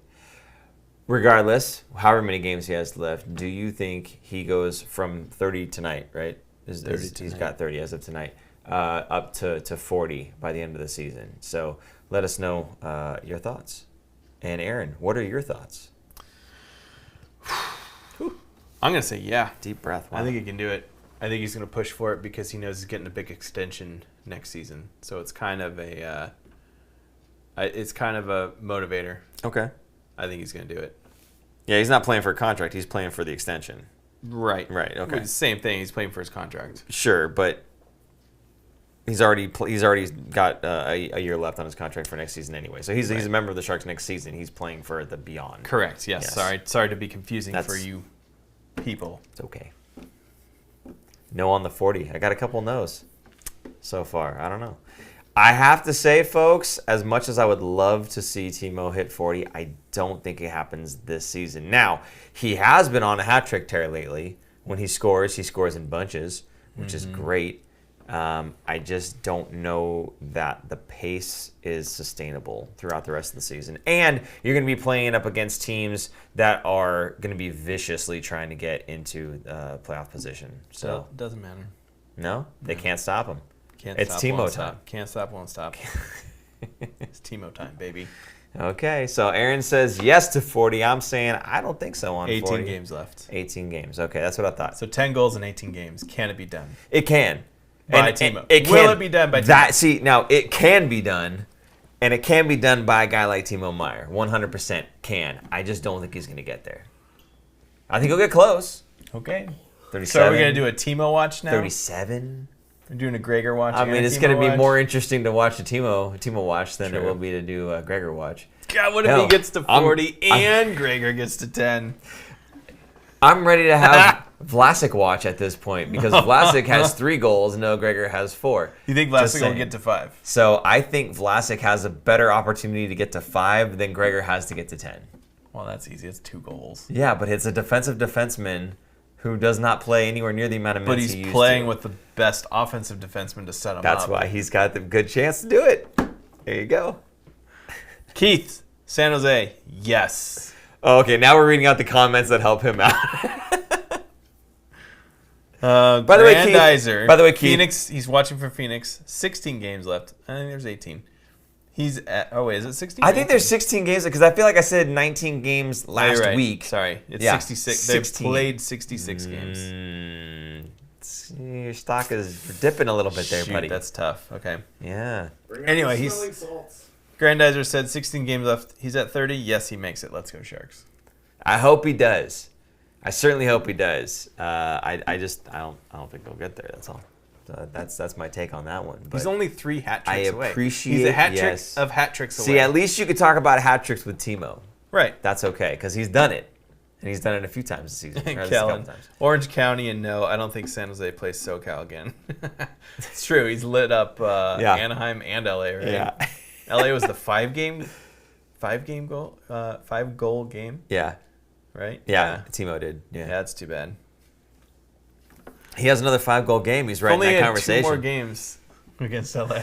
Regardless, however many games he has left, do you think he goes from 30 tonight, right? He's got 30 as of tonight, up to 40 by the end of the season. So let us know your thoughts. And Aaron, what are your thoughts? I'm going to say yeah. Deep breath. Wow. I think he can do it. I think he's going to push for it because he knows he's getting a big extension next season. So it's kind of a motivator. Okay. I think he's going to do it. Yeah, he's not playing for a contract. He's playing for the extension. Right. Right. Okay. Well, same thing. He's playing for his contract. Sure, but he's already got a year left on his contract for next season anyway. So he's a member of the Sharks next season. He's playing for the beyond. Correct. Yes. Sorry to be confusing for you people. It's okay. No on the 40. I got a couple no's so far. I don't know. I have to say, folks, as much as I would love to see Timo hit 40, I don't think it happens this season. Now, he has been on a hat trick tear lately. When he scores in bunches, which is great. I just don't know that the pace is sustainable throughout the rest of the season. And you're going to be playing up against teams that are going to be viciously trying to get into playoff position. So Doesn't matter. no, they can't stop him. It's Timo time. Can't stop, won't stop. It's Timo time, baby. Okay, so Aaron says yes to 40. I'm saying I don't think so on 18 40. games left. 18 games. Okay, that's what I thought. So 10 goals in 18 games. Can it be done? It can. By And Timo. It Will can. it be done by Timo? That, see, now, it can be done, and it can be done by a guy like Timo Meier. 100% can. I just don't think he's going to get there. I think he'll get close. Okay. 37. So are we going to do a Timo watch now? 37. We're doing a Gregor watch. I mean, and a it's Timo going to be watch? more interesting to watch a Timo watch than it True. will be to do a Gregor watch. God, what if Hell, he gets to 40 and Gregor gets to 10? I'm ready to have Vlasic watch at this point because Vlasic has 3 goals. No, Gregor has 4. You think Just Vlasic will saying. get to 5? So I think Vlasic has a better opportunity to get to 5 than Gregor has to get to 10. Well, that's easy. It's 2 goals. Yeah, but it's a defensive defenseman who does not play anywhere near the amount of But minutes he he's used playing to. with the best offensive defenseman to set him That's up. why he's got the good chance to do it. There you go. Keith, San Jose, yes. Oh, okay, now we're reading out the comments that help him out. By the way, Keith- Keith- Phoenix, he's watching for Phoenix. 16 games left. I think there's 18. He's at, oh wait, is it 16? I think there's 16 games because I feel like I said 19 games last You're right. week. Sorry, it's Yeah, 66. 16. They've played 66 games. Your stock is dipping a little bit there, Shoot, buddy. that's tough. Okay. Yeah. Anyway, he's he's- smelling salts. Grandizer said 16 games left. He's at 30. Yes, he makes it. Let's go Sharks. I hope he does. I certainly hope he does. I don't think he'll get there. That's all. So that's my take on that one. But He's only 3 hat tricks away. appreciate- He's a hat trick yes. of hat tricks away. see, at least you could talk about hat tricks with Timo. right. That's okay because he's done it, and he's done it a few times this season. Or at least a couple Kellen, times. Orange County, and no, I don't think San Jose plays SoCal again. It's true. He's lit up Yeah. Anaheim and LA, right? Yeah. LA was the 5 goal game, Yeah. right? Yeah. Timo did. Yeah. Yeah, that's too bad. He has another 5-goal game. He's right in Only that had conversation. 2 more games against LA.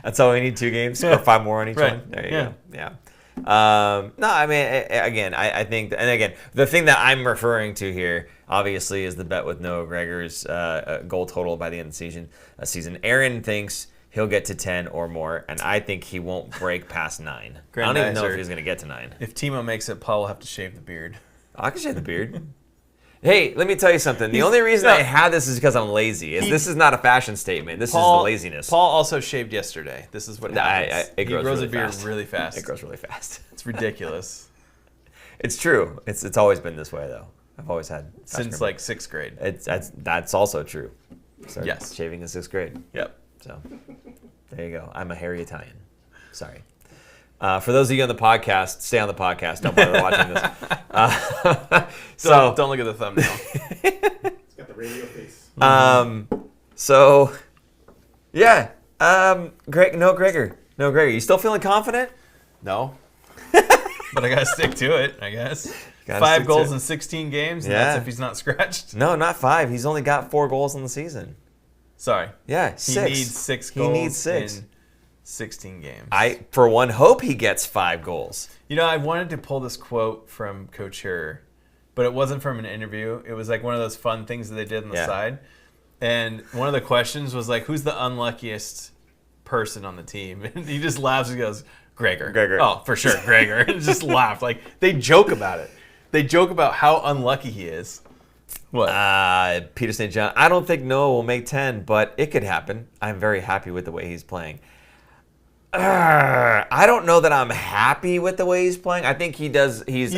That's all we need, 2 games or 5 more on each Right. one. There you Yeah. go. Yeah. No, I mean, again, I think, and again, the thing that I'm referring to here, obviously, is the bet with Noah Gregor's goal total by the end of the season. Aaron thinks he'll get to 10 or more, and I think he won't break past 9. I don't even know if Grandizer. he's going to get to 9. If Timo makes it, Paul will have to shave the beard. I can shave the beard. Hey, let me tell you something. The only reason I had this is because I'm lazy. This is not a fashion statement. This is the laziness. Paul also shaved yesterday. This is what happens. It He grows grows really a beard fast. really fast. It grows really fast. It's ridiculous. It's true. It's always been this way though. I've always had Since like 6th grade. that's also true. Started Yes. shaving in 6th grade. Yep. So there you go. I'm a hairy Italian. Sorry. For those of you on the podcast, stay on the podcast. Don't bother watching this. Don't look at the thumbnail. He's got the radio face. So yeah. Gregor. You still feeling confident? No. But I gotta stick to it, I guess. Gotta 5 stick to goals it. in 16 games, and Yeah. that's if he's not scratched. No, not 5. He's only got 4 goals in the season. Sorry. Yeah, He 6. needs 6 He goals needs 6. in 16 games. I, for one, hope he gets 5 goals. You know, I wanted to pull this quote from Coach Herr, but it wasn't from an interview. It was like one of those fun things that they did on the Yeah. side. And one of the questions was like, who's the unluckiest person on the team? And he just laughs and goes, Gregor. Oh, for sure, Gregor. And just laughed. Like, they joke about it. They joke about how unlucky he is. What? Peter St. John. I don't think Noah will make 10, but it could happen. I'm very happy with the way he's playing. I don't know that I'm happy with the way he's playing. I think he does. He's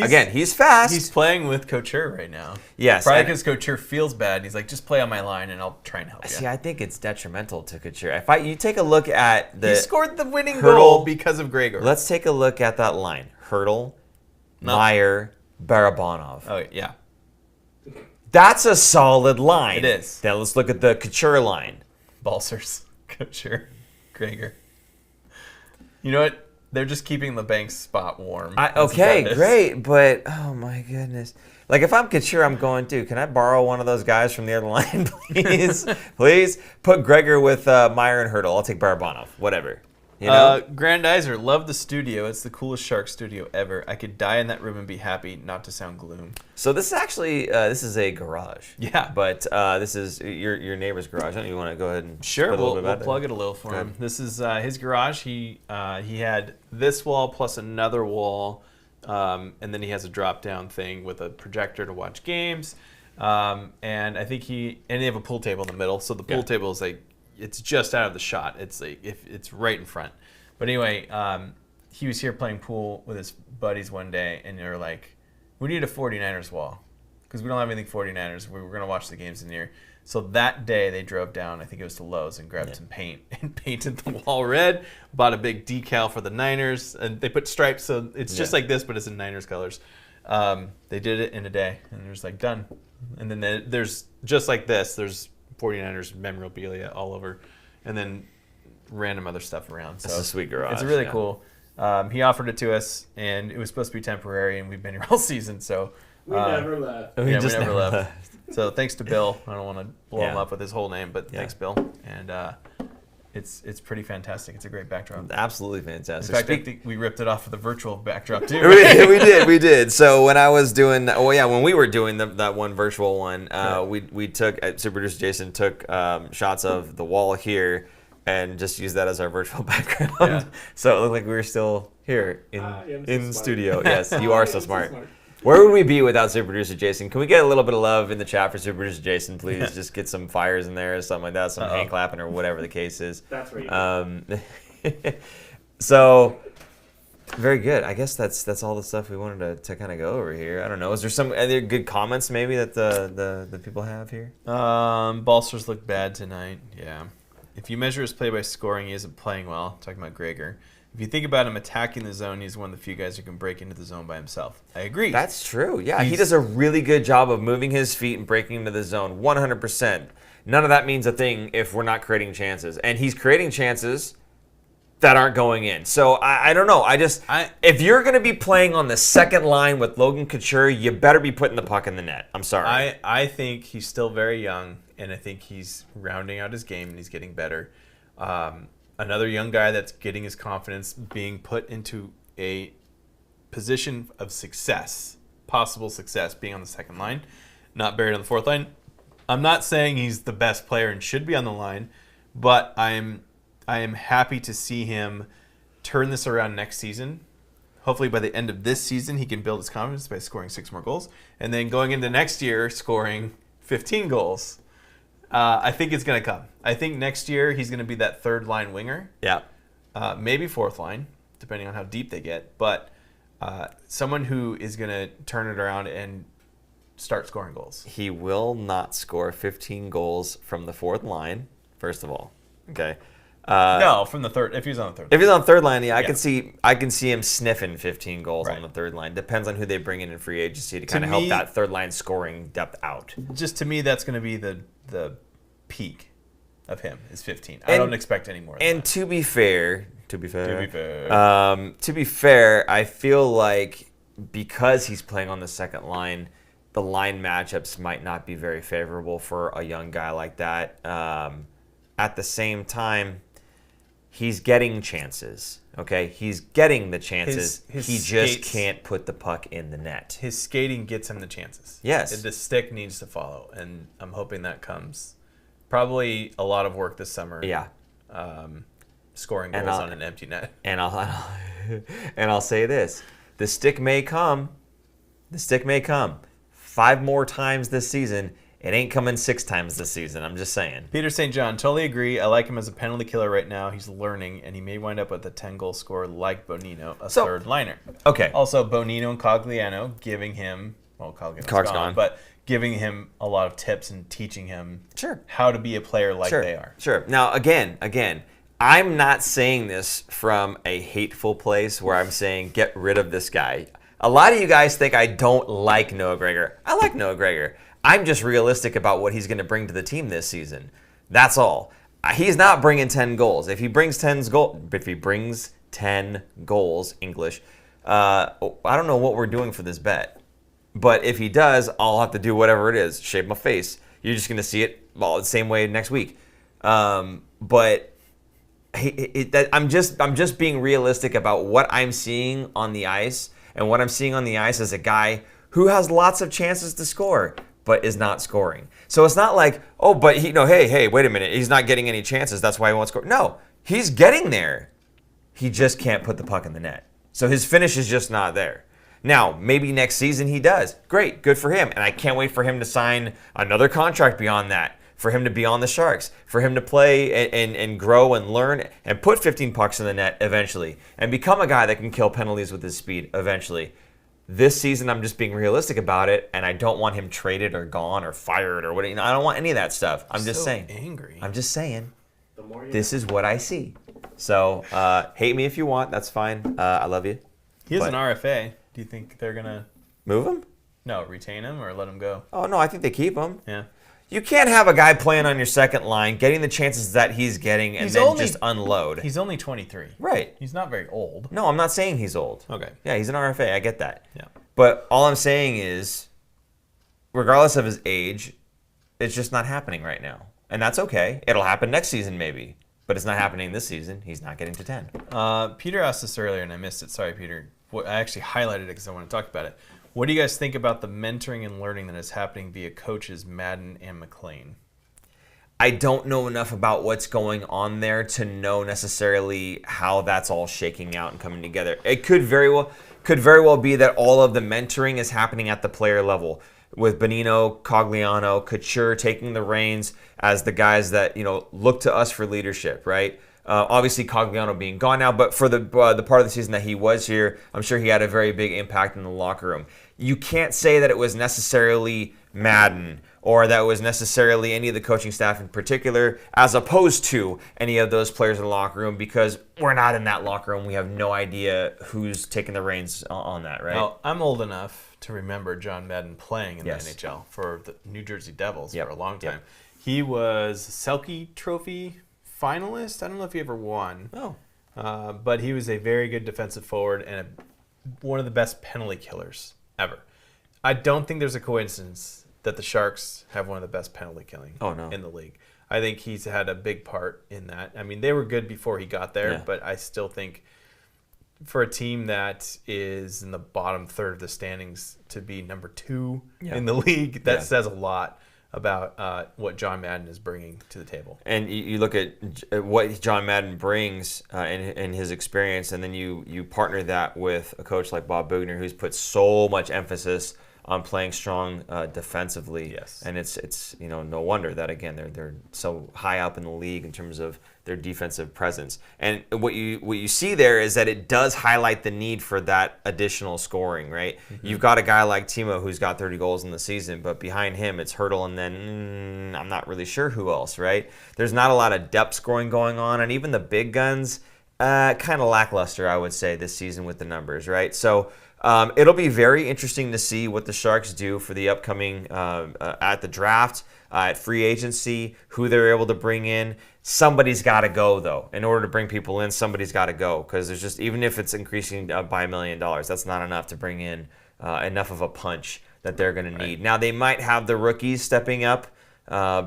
fast. He's playing with Coach Herr right now. Yes, Probably and- because Coach Herr feels bad. He's like, just play on my line and I'll try and help you. See, I think it's detrimental to Couture. You take a look at He scored the winning Hurdle. goal because of Gregor. Let's take a look at that line. Hurdle, No. Meier, Barabanov. Oh, yeah. That's a solid line. It is. Then let's look at the Couture line. Balsers, Coach Herr, Gregor. You know what? They're just keeping the bank's spot warm. That's what Okay, that is. great, but oh my goodness. Like if I'm Couture, I'm going to. Can I borrow one of those guys from the other line, please? Please put Gregor with Meier and Hurdle. I'll take Barabanov. Whatever. You know? Grandizer, love the studio. It's the coolest shark studio ever. I could die in that room and be happy, not to sound gloom. So this is actually this is a garage. Yeah. But this is your neighbor's garage. Don't you want to go ahead and Sure, put a little we'll bit about plug it a little for him. This is his garage. He had this wall plus another wall, and then he has a drop-down thing with a projector to watch games. And I think they have a pool table in the middle. So the pool table is like, it's just out of the shot. It's like it's right in front. But anyway, he was here playing pool with his buddies one day, and they were like, we need a 49ers wall because we don't have anything 49ers. We were going to watch the games in here. So that day they drove down, I think it was to Lowe's, and grabbed some paint and painted the wall red, bought a big decal for the Niners, and they put stripes, so it's just like this, but it's in Niners colors. They did it in a day, and it was like done. And then there's, just like this, there's 49ers memorabilia all over, and then random other stuff around. So It's a sweet garage. it's really cool. He offered it to us, and it was supposed to be temporary, and we've been here all season, so We never left. We we just never never left. So thanks to Bill. I don't want to blow him Yeah. up with his whole name, but thanks, Bill. And it's pretty fantastic. It's a great backdrop. Absolutely In fantastic. fact, I think we ripped it off of the virtual backdrop too. we did. So when I was doing, when we were doing that one virtual one, we took, Super Producer Jason took shots of the wall here and just used that as our virtual background. Yeah. So it looked like we were still here in I'm so in smart. studio. Yes, you are so I'm smart. Where would we be without Super Producer Jason? Can we get a little bit of love in the chat for Super Producer Jason, please? Yeah. Just get some fires in there or something like that, some hand clapping or whatever the case is. That's right. So very good. I guess that's all the stuff we wanted to kind of go over here. I don't know. Is there some other good comments maybe that the people have here? Balsers looked bad tonight. Yeah. If you measure his play by scoring, he isn't playing well. Talking about Gregor. If you think about him attacking the zone, he's one of the few guys who can break into the zone by himself. I agree. That's true. Yeah, he does a really good job of moving his feet and breaking into the zone. 100%. None of that means a thing if we're not creating chances, and he's creating chances that aren't going in. So I don't know. If you're going to be playing on the second line with Logan Couture, you better be putting the puck in the net. I'm sorry. I think he's still very young, and I think he's rounding out his game and he's getting better. Another young guy that's getting his confidence, being put into a position of success, possible success, being on the second line, not buried on the fourth line. I'm not saying he's the best player and should be on the line, but I am happy to see him turn this around next season. Hopefully by the end of this season, he can build his confidence by scoring 6 more goals, and then going into next year, scoring 15 goals. I think it's going to come. I think next year he's going to be that third line winger. Yeah. Maybe fourth line, depending on how deep they get. But someone who is going to turn it around and start scoring goals. He will not score 15 goals from the fourth line, first of all. Okay. No, from the third. If he's on the third. If he's on the third line, I Yeah. can see him sniffing 15 goals Right. on the third line. Depends on who they bring in free agency to kind To of help me- that third line scoring depth out. Just to me, that's going to be the peak of him is 15. I And- don't expect any more. Than And that. to be fair, To be fair. I feel like because he's playing on the second line, the line matchups might not be very favorable for a young guy like that. At the same time, he's getting chances. Okay, he's getting the chances. His he just skates- can't put the puck in the net. His skating gets him the chances. Yes. The stick needs to follow, and I'm hoping that comes. Probably a lot of work this summer. Yeah, Scoring And goals I'll- on an empty net. and I'll say this: the stick may come. The stick may come 5 more times this season. It ain't coming 6 times this season. I'm just saying. Peter St. John, totally agree. I like him as a penalty killer right now. He's learning, and he may wind up with a 10-goal scorer like Bonino, a So- third liner. Okay. Also, Bonino and Cogliano giving him, well, Cogliano's Clark's gone, gone. but giving him a lot of tips and teaching him Sure. how to be a player like Sure. they are. Sure. Now, again, I'm not saying this from a hateful place where I'm saying get rid of this guy. A lot of you guys think I don't like Noah Gregor. I like Noah Gregor. I'm just realistic about what he's going to bring to the team this season. That's all. He's not bringing 10 goals. If he brings 10 goals, English, I don't know what we're doing for this bet. But if he does, I'll have to do whatever it is. Shave my face. You're just going to see it the same way next week. But I'm just being realistic about what I'm seeing on the ice, and what I'm seeing on the ice is a guy who has lots of chances to score, but is not scoring. So it's not like, oh, but hey, wait a minute, he's not getting any chances, that's why he won't score. No, he's getting there. He just can't put the puck in the net. So his finish is just not there. Now, maybe next season he does. Great, good for him. And I can't wait for him to sign another contract beyond that, for him to be on the Sharks, for him to play and grow and learn and put 15 pucks in the net eventually, and become a guy that can kill penalties with his speed eventually. This season, I'm just being realistic about it, and I don't want him traded or gone or fired or whatever. I don't want any of that stuff. I'm just saying. Angry. I'm just saying. This is what I see. So hate me if you want. That's fine. I love you. He is an RFA. Do you think they're gonna move him? No, retain him or let him go? Oh no, I think they keep him. Yeah. You can't have a guy playing on your second line, getting the chances that he's getting, and then just unload. He's only 23. Right. He's not very old. No, I'm not saying he's old. Okay. Yeah, he's an RFA. I get that. Yeah. But all I'm saying is, regardless of his age, it's just not happening right now. And that's okay. It'll happen next season maybe. But it's not happening this season. He's not getting to 10. Peter asked this earlier, and I missed it. Sorry, Peter. I actually highlighted it because I want to talk about it. What do you guys think about the mentoring and learning that is happening via coaches Madden and McLean? I don't know enough about what's going on there to know necessarily how that's all shaking out and coming together. It could very well be that all of the mentoring is happening at the player level, with Bonino, Cogliano, Couture taking the reins as the guys that look to us for leadership, right? Obviously, Cogliano being gone now, but for the part of the season that he was here, I'm sure he had a very big impact in the locker room. You can't say that it was necessarily Madden or that it was necessarily any of the coaching staff in particular, as opposed to any of those players in the locker room, because we're not in that locker room. We have no idea who's taking the reins on that, right? Well, I'm old enough to remember John Madden playing in Yes. the NHL for the New Jersey Devils Yep. for a long time. Yep. He was Selke Trophy finalist. I don't know if he ever won. Oh. But he was a very good defensive forward and one of the best penalty killers ever. I don't think there's a coincidence that the Sharks have one of the best penalty killing in the league. I think he's had a big part in that. I mean, they were good before he got there, but I still think for a team that is in the bottom third of the standings to be number 2 in the league, that says a lot about what John Madden is bringing to the table. And you look at what John Madden brings in his experience, and then you partner that with a coach like Bob Bugner, who's put so much emphasis on playing strong defensively. Yes. And it's no wonder that, again, they're so high up in the league in terms of their defensive presence. And what you see there is that it does highlight the need for that additional scoring, right? Mm-hmm. You've got a guy like Timo who's got 30 goals in the season, but behind him it's Hertl, and then I'm not really sure who else, right? There's not a lot of depth scoring going on, and even the big guns kind of lackluster, I would say, this season with the numbers, right? So it'll be very interesting to see what the Sharks do for the upcoming at the draft, at free agency, who they're able to bring in. Somebody's got to go, though. In order to bring people in, somebody's got to go, because there's just, even if it's increasing by $1 million, that's not enough to bring in enough of a punch that they're going to need. Now, they might have the rookies stepping up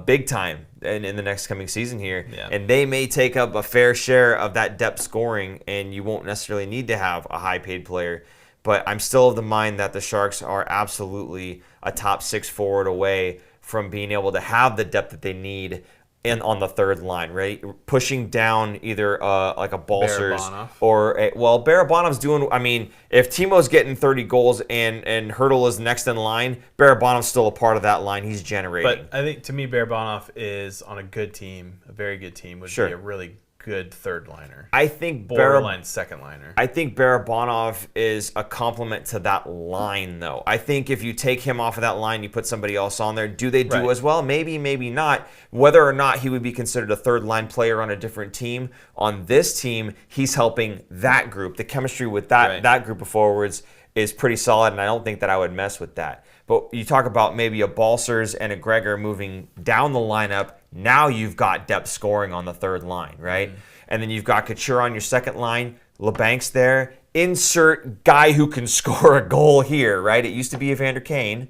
big time in the next coming season here, and they may take up a fair share of that depth scoring, and you won't necessarily need to have a high-paid player. But I'm still of the mind that the Sharks are absolutely a top 6 forward away from being able to have the depth that they need on the third line, right? Pushing down either like a Balsers or Barabanov's doing. I mean, if Timo's getting 30 goals and Hertl is next in line, Barabanov's still a part of that line. He's generating. But I think, to me, Barabanov is on a good team, a very good team, would be a really good third liner. I think borderline second liner. I think Barabanov is a complement to that line, though. I think if you take him off of that line, you put somebody else on there. Do they do as well? Maybe, maybe not. Whether or not he would be considered a third line player on a different team, on this team, he's helping that group. The chemistry with that group of forwards is pretty solid, and I don't think that I would mess with that. But you talk about maybe a Balsers and a Gregor moving down the lineup. Now you've got depth scoring on the third line, right? Mm-hmm. And then you've got Couture on your second line. LeBank's there. Insert guy who can score a goal here, right? It used to be Evander Kane,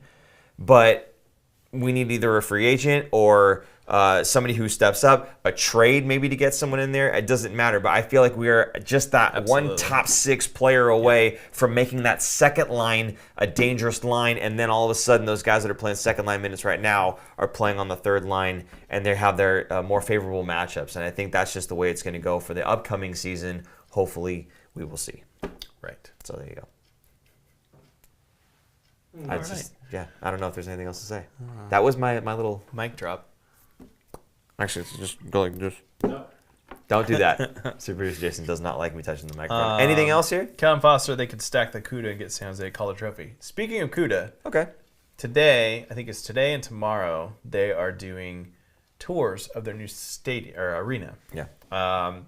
but we need either a free agent or somebody who steps up, a trade maybe to get someone in there. It doesn't matter, but I feel like we are just that one top 6 player away from making that second line a dangerous line, and then all of a sudden those guys that are playing second line minutes right now are playing on the third line, and they have their more favorable matchups. And I think that's just the way it's going to go for the upcoming season. Hopefully, we will see. Right. So there you go. I don't know if there's anything else to say. That was my little Mic drop. Actually, it's just go like this. No. Don't do that. Super producer Jason does not like me touching the microphone. Anything else here? Kellen Foster, they could stack the CUDA and get San Jose a Calder trophy. Speaking of CUDA, Okay. today, I think it's today and tomorrow, they are doing tours of their new stadium or arena. Yeah.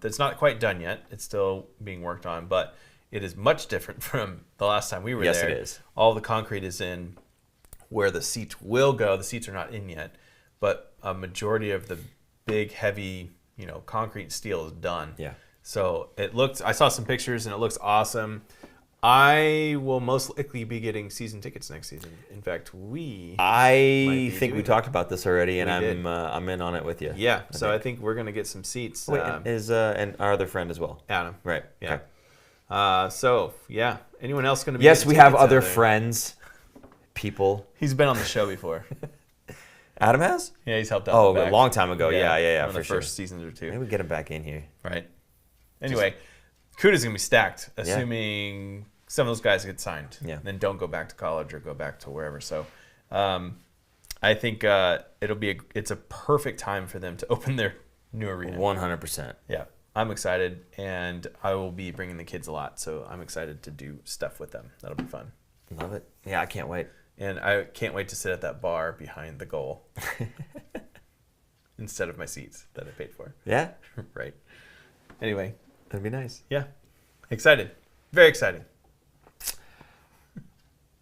That's not quite done yet. It's still being worked on, but it is much different from the last time we were there. Yes, it is. All the concrete is in where the seats will go. The seats are not in yet, but a majority of the big, heavy, concrete steel is done. Yeah. So I saw some pictures and it looks awesome. I will most likely be getting season tickets next season. In fact, I think we talked about this already, and I'm in on it with you. Yeah. So I think we're gonna get some seats. Wait, and our other friend as well. Adam. Right. Yeah. Okay. So yeah. Anyone else gonna be? Yes, getting we have tickets other out there? friends, people. He's been on the show before. Adam has? Yeah, he's helped out. Oh, in the a back. long time ago. Yeah, One of for the sure. first seasons or two. Maybe we get him back in here. Right. Anyway, CUDA's gonna be stacked, assuming some of those guys get signed. Yeah. And then don't go back to college or go back to wherever. So, I think it's a perfect time for them to open their new arena. 100%. Yeah. I'm excited, and I will be bringing the kids a lot, so I'm excited to do stuff with them. That'll be fun. Love it. Yeah, I can't wait. And I can't wait to sit at that bar behind the goal instead of my seats that I paid for. Yeah, Right. Anyway, that'd be nice. yeah. Excited. Very exciting.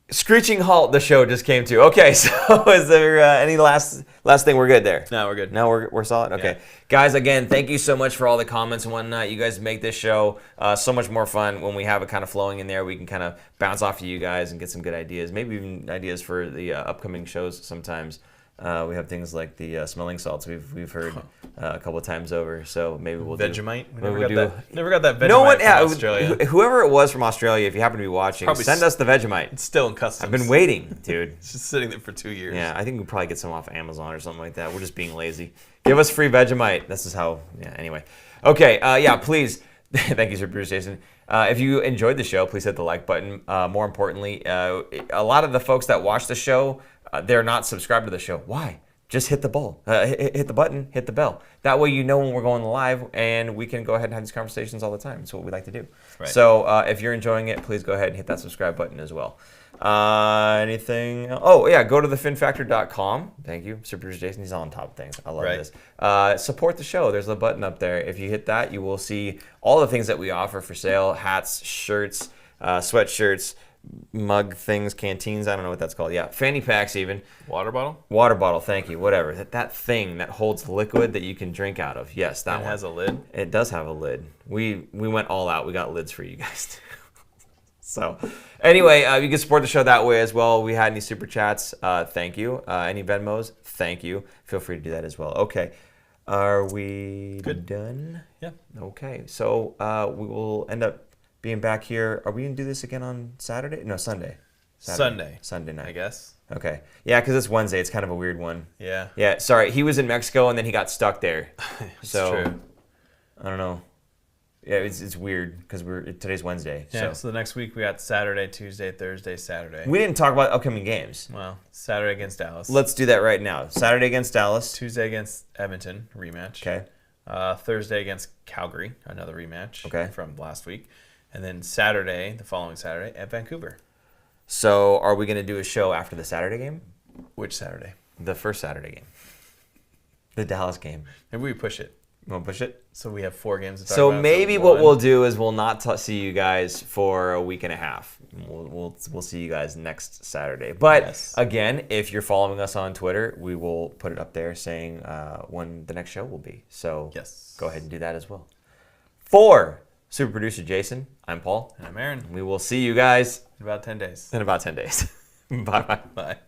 Screeching halt, the show just came to. Okay, so is there any last thing? We're good there. No, we're good. No, we're solid? Okay. Yeah. Guys, again, thank you so much for all the comments and whatnot. You guys make this show so much more fun when we have it kind of flowing in there. We can kind of bounce off to you guys and get some good ideas, maybe even ideas for the upcoming shows sometimes. We have things like the smelling salts we've heard a couple of times over, so maybe we'll Vegemite. do. We never got that Vegemite No one, from Australia. whoever it was from Australia, if you happen to be watching, Probably send us the Vegemite. It's still in customs. I've been waiting, dude. It's just sitting there for 2 years. Yeah, I think we'll probably get some off Amazon or something like that. We're just being lazy. Give us free Vegemite. This is how, anyway. Okay, please. Thank you, Sir Bruce Jason. If you enjoyed the show, please hit the like button. More importantly, a lot of the folks that watch the show, they're not subscribed to the show. Why? Just hit the ball, hit the button, hit the bell. That way you know when we're going live, and we can go ahead and have these conversations all the time. It's what we like to do. Right. So if you're enjoying it, please go ahead and hit that subscribe button as well. Anything? Oh, yeah, go to thefinfactor.com. Thank you. Sir Bruce Jason, he's on top of things. I love this. Support the show. There's a button up there. If you hit that, you will see all the things that we offer for sale: hats, shirts, sweatshirts, mug things, canteens, I don't know what that's called. Yeah, fanny packs even. Water bottle? Water bottle, thank you. Whatever. That thing that holds liquid that you can drink out of. Yes, that one. It has a lid? It does have a lid. We went all out. We got lids for you guys. So, anyway, you can support the show that way as well. We had any super chats, thank you. Any Venmos, thank you. Feel free to do that as well. Okay. Are we done? Yeah. Okay. So, we will end up being back here. Are we going to do this again on Saturday? No, Sunday. Sunday night. I guess. Okay. Yeah, because it's Wednesday. It's kind of a weird one. Yeah. Yeah, sorry. He was in Mexico, and then he got stuck there. It's so, true. I don't know. Yeah, it's weird because today's Wednesday. Yeah, so the next week we got Saturday, Tuesday, Thursday, Saturday. We didn't talk about upcoming games. Well, Saturday against Dallas. Let's do that right now. Saturday against Dallas. Tuesday against Edmonton, rematch. Okay. Thursday against Calgary, another rematch Okay. from last week. And then Saturday, the following Saturday, at Vancouver. So are we going to do a show after the Saturday game? Which Saturday? The first Saturday game. The Dallas game. Maybe we push it. You want to push it? So we have 4 games to talk So about. maybe what we'll do is we'll not see you guys for a week and a half. We'll see you guys next Saturday. But Yes. again, if you're following us on Twitter, we will put it up there saying when the next show will be. So Yes. go ahead and do that as well. For super producer Jason, I'm Paul. And I'm Aaron. We will see you guys In about 10 days. in about 10 days. Bye-bye. Bye.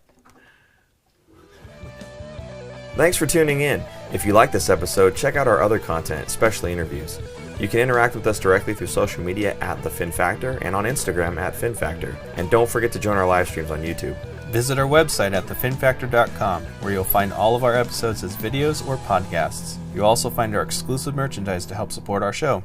Thanks for tuning in. If you like this episode, check out our other content, especially interviews. You can interact with us directly through social media at The Fin Factor and on Instagram at Fin Factor. And don't forget to join our live streams on YouTube. Visit our website at thefinfactor.com, where you'll find all of our episodes as videos or podcasts. You'll also find our exclusive merchandise to help support our show.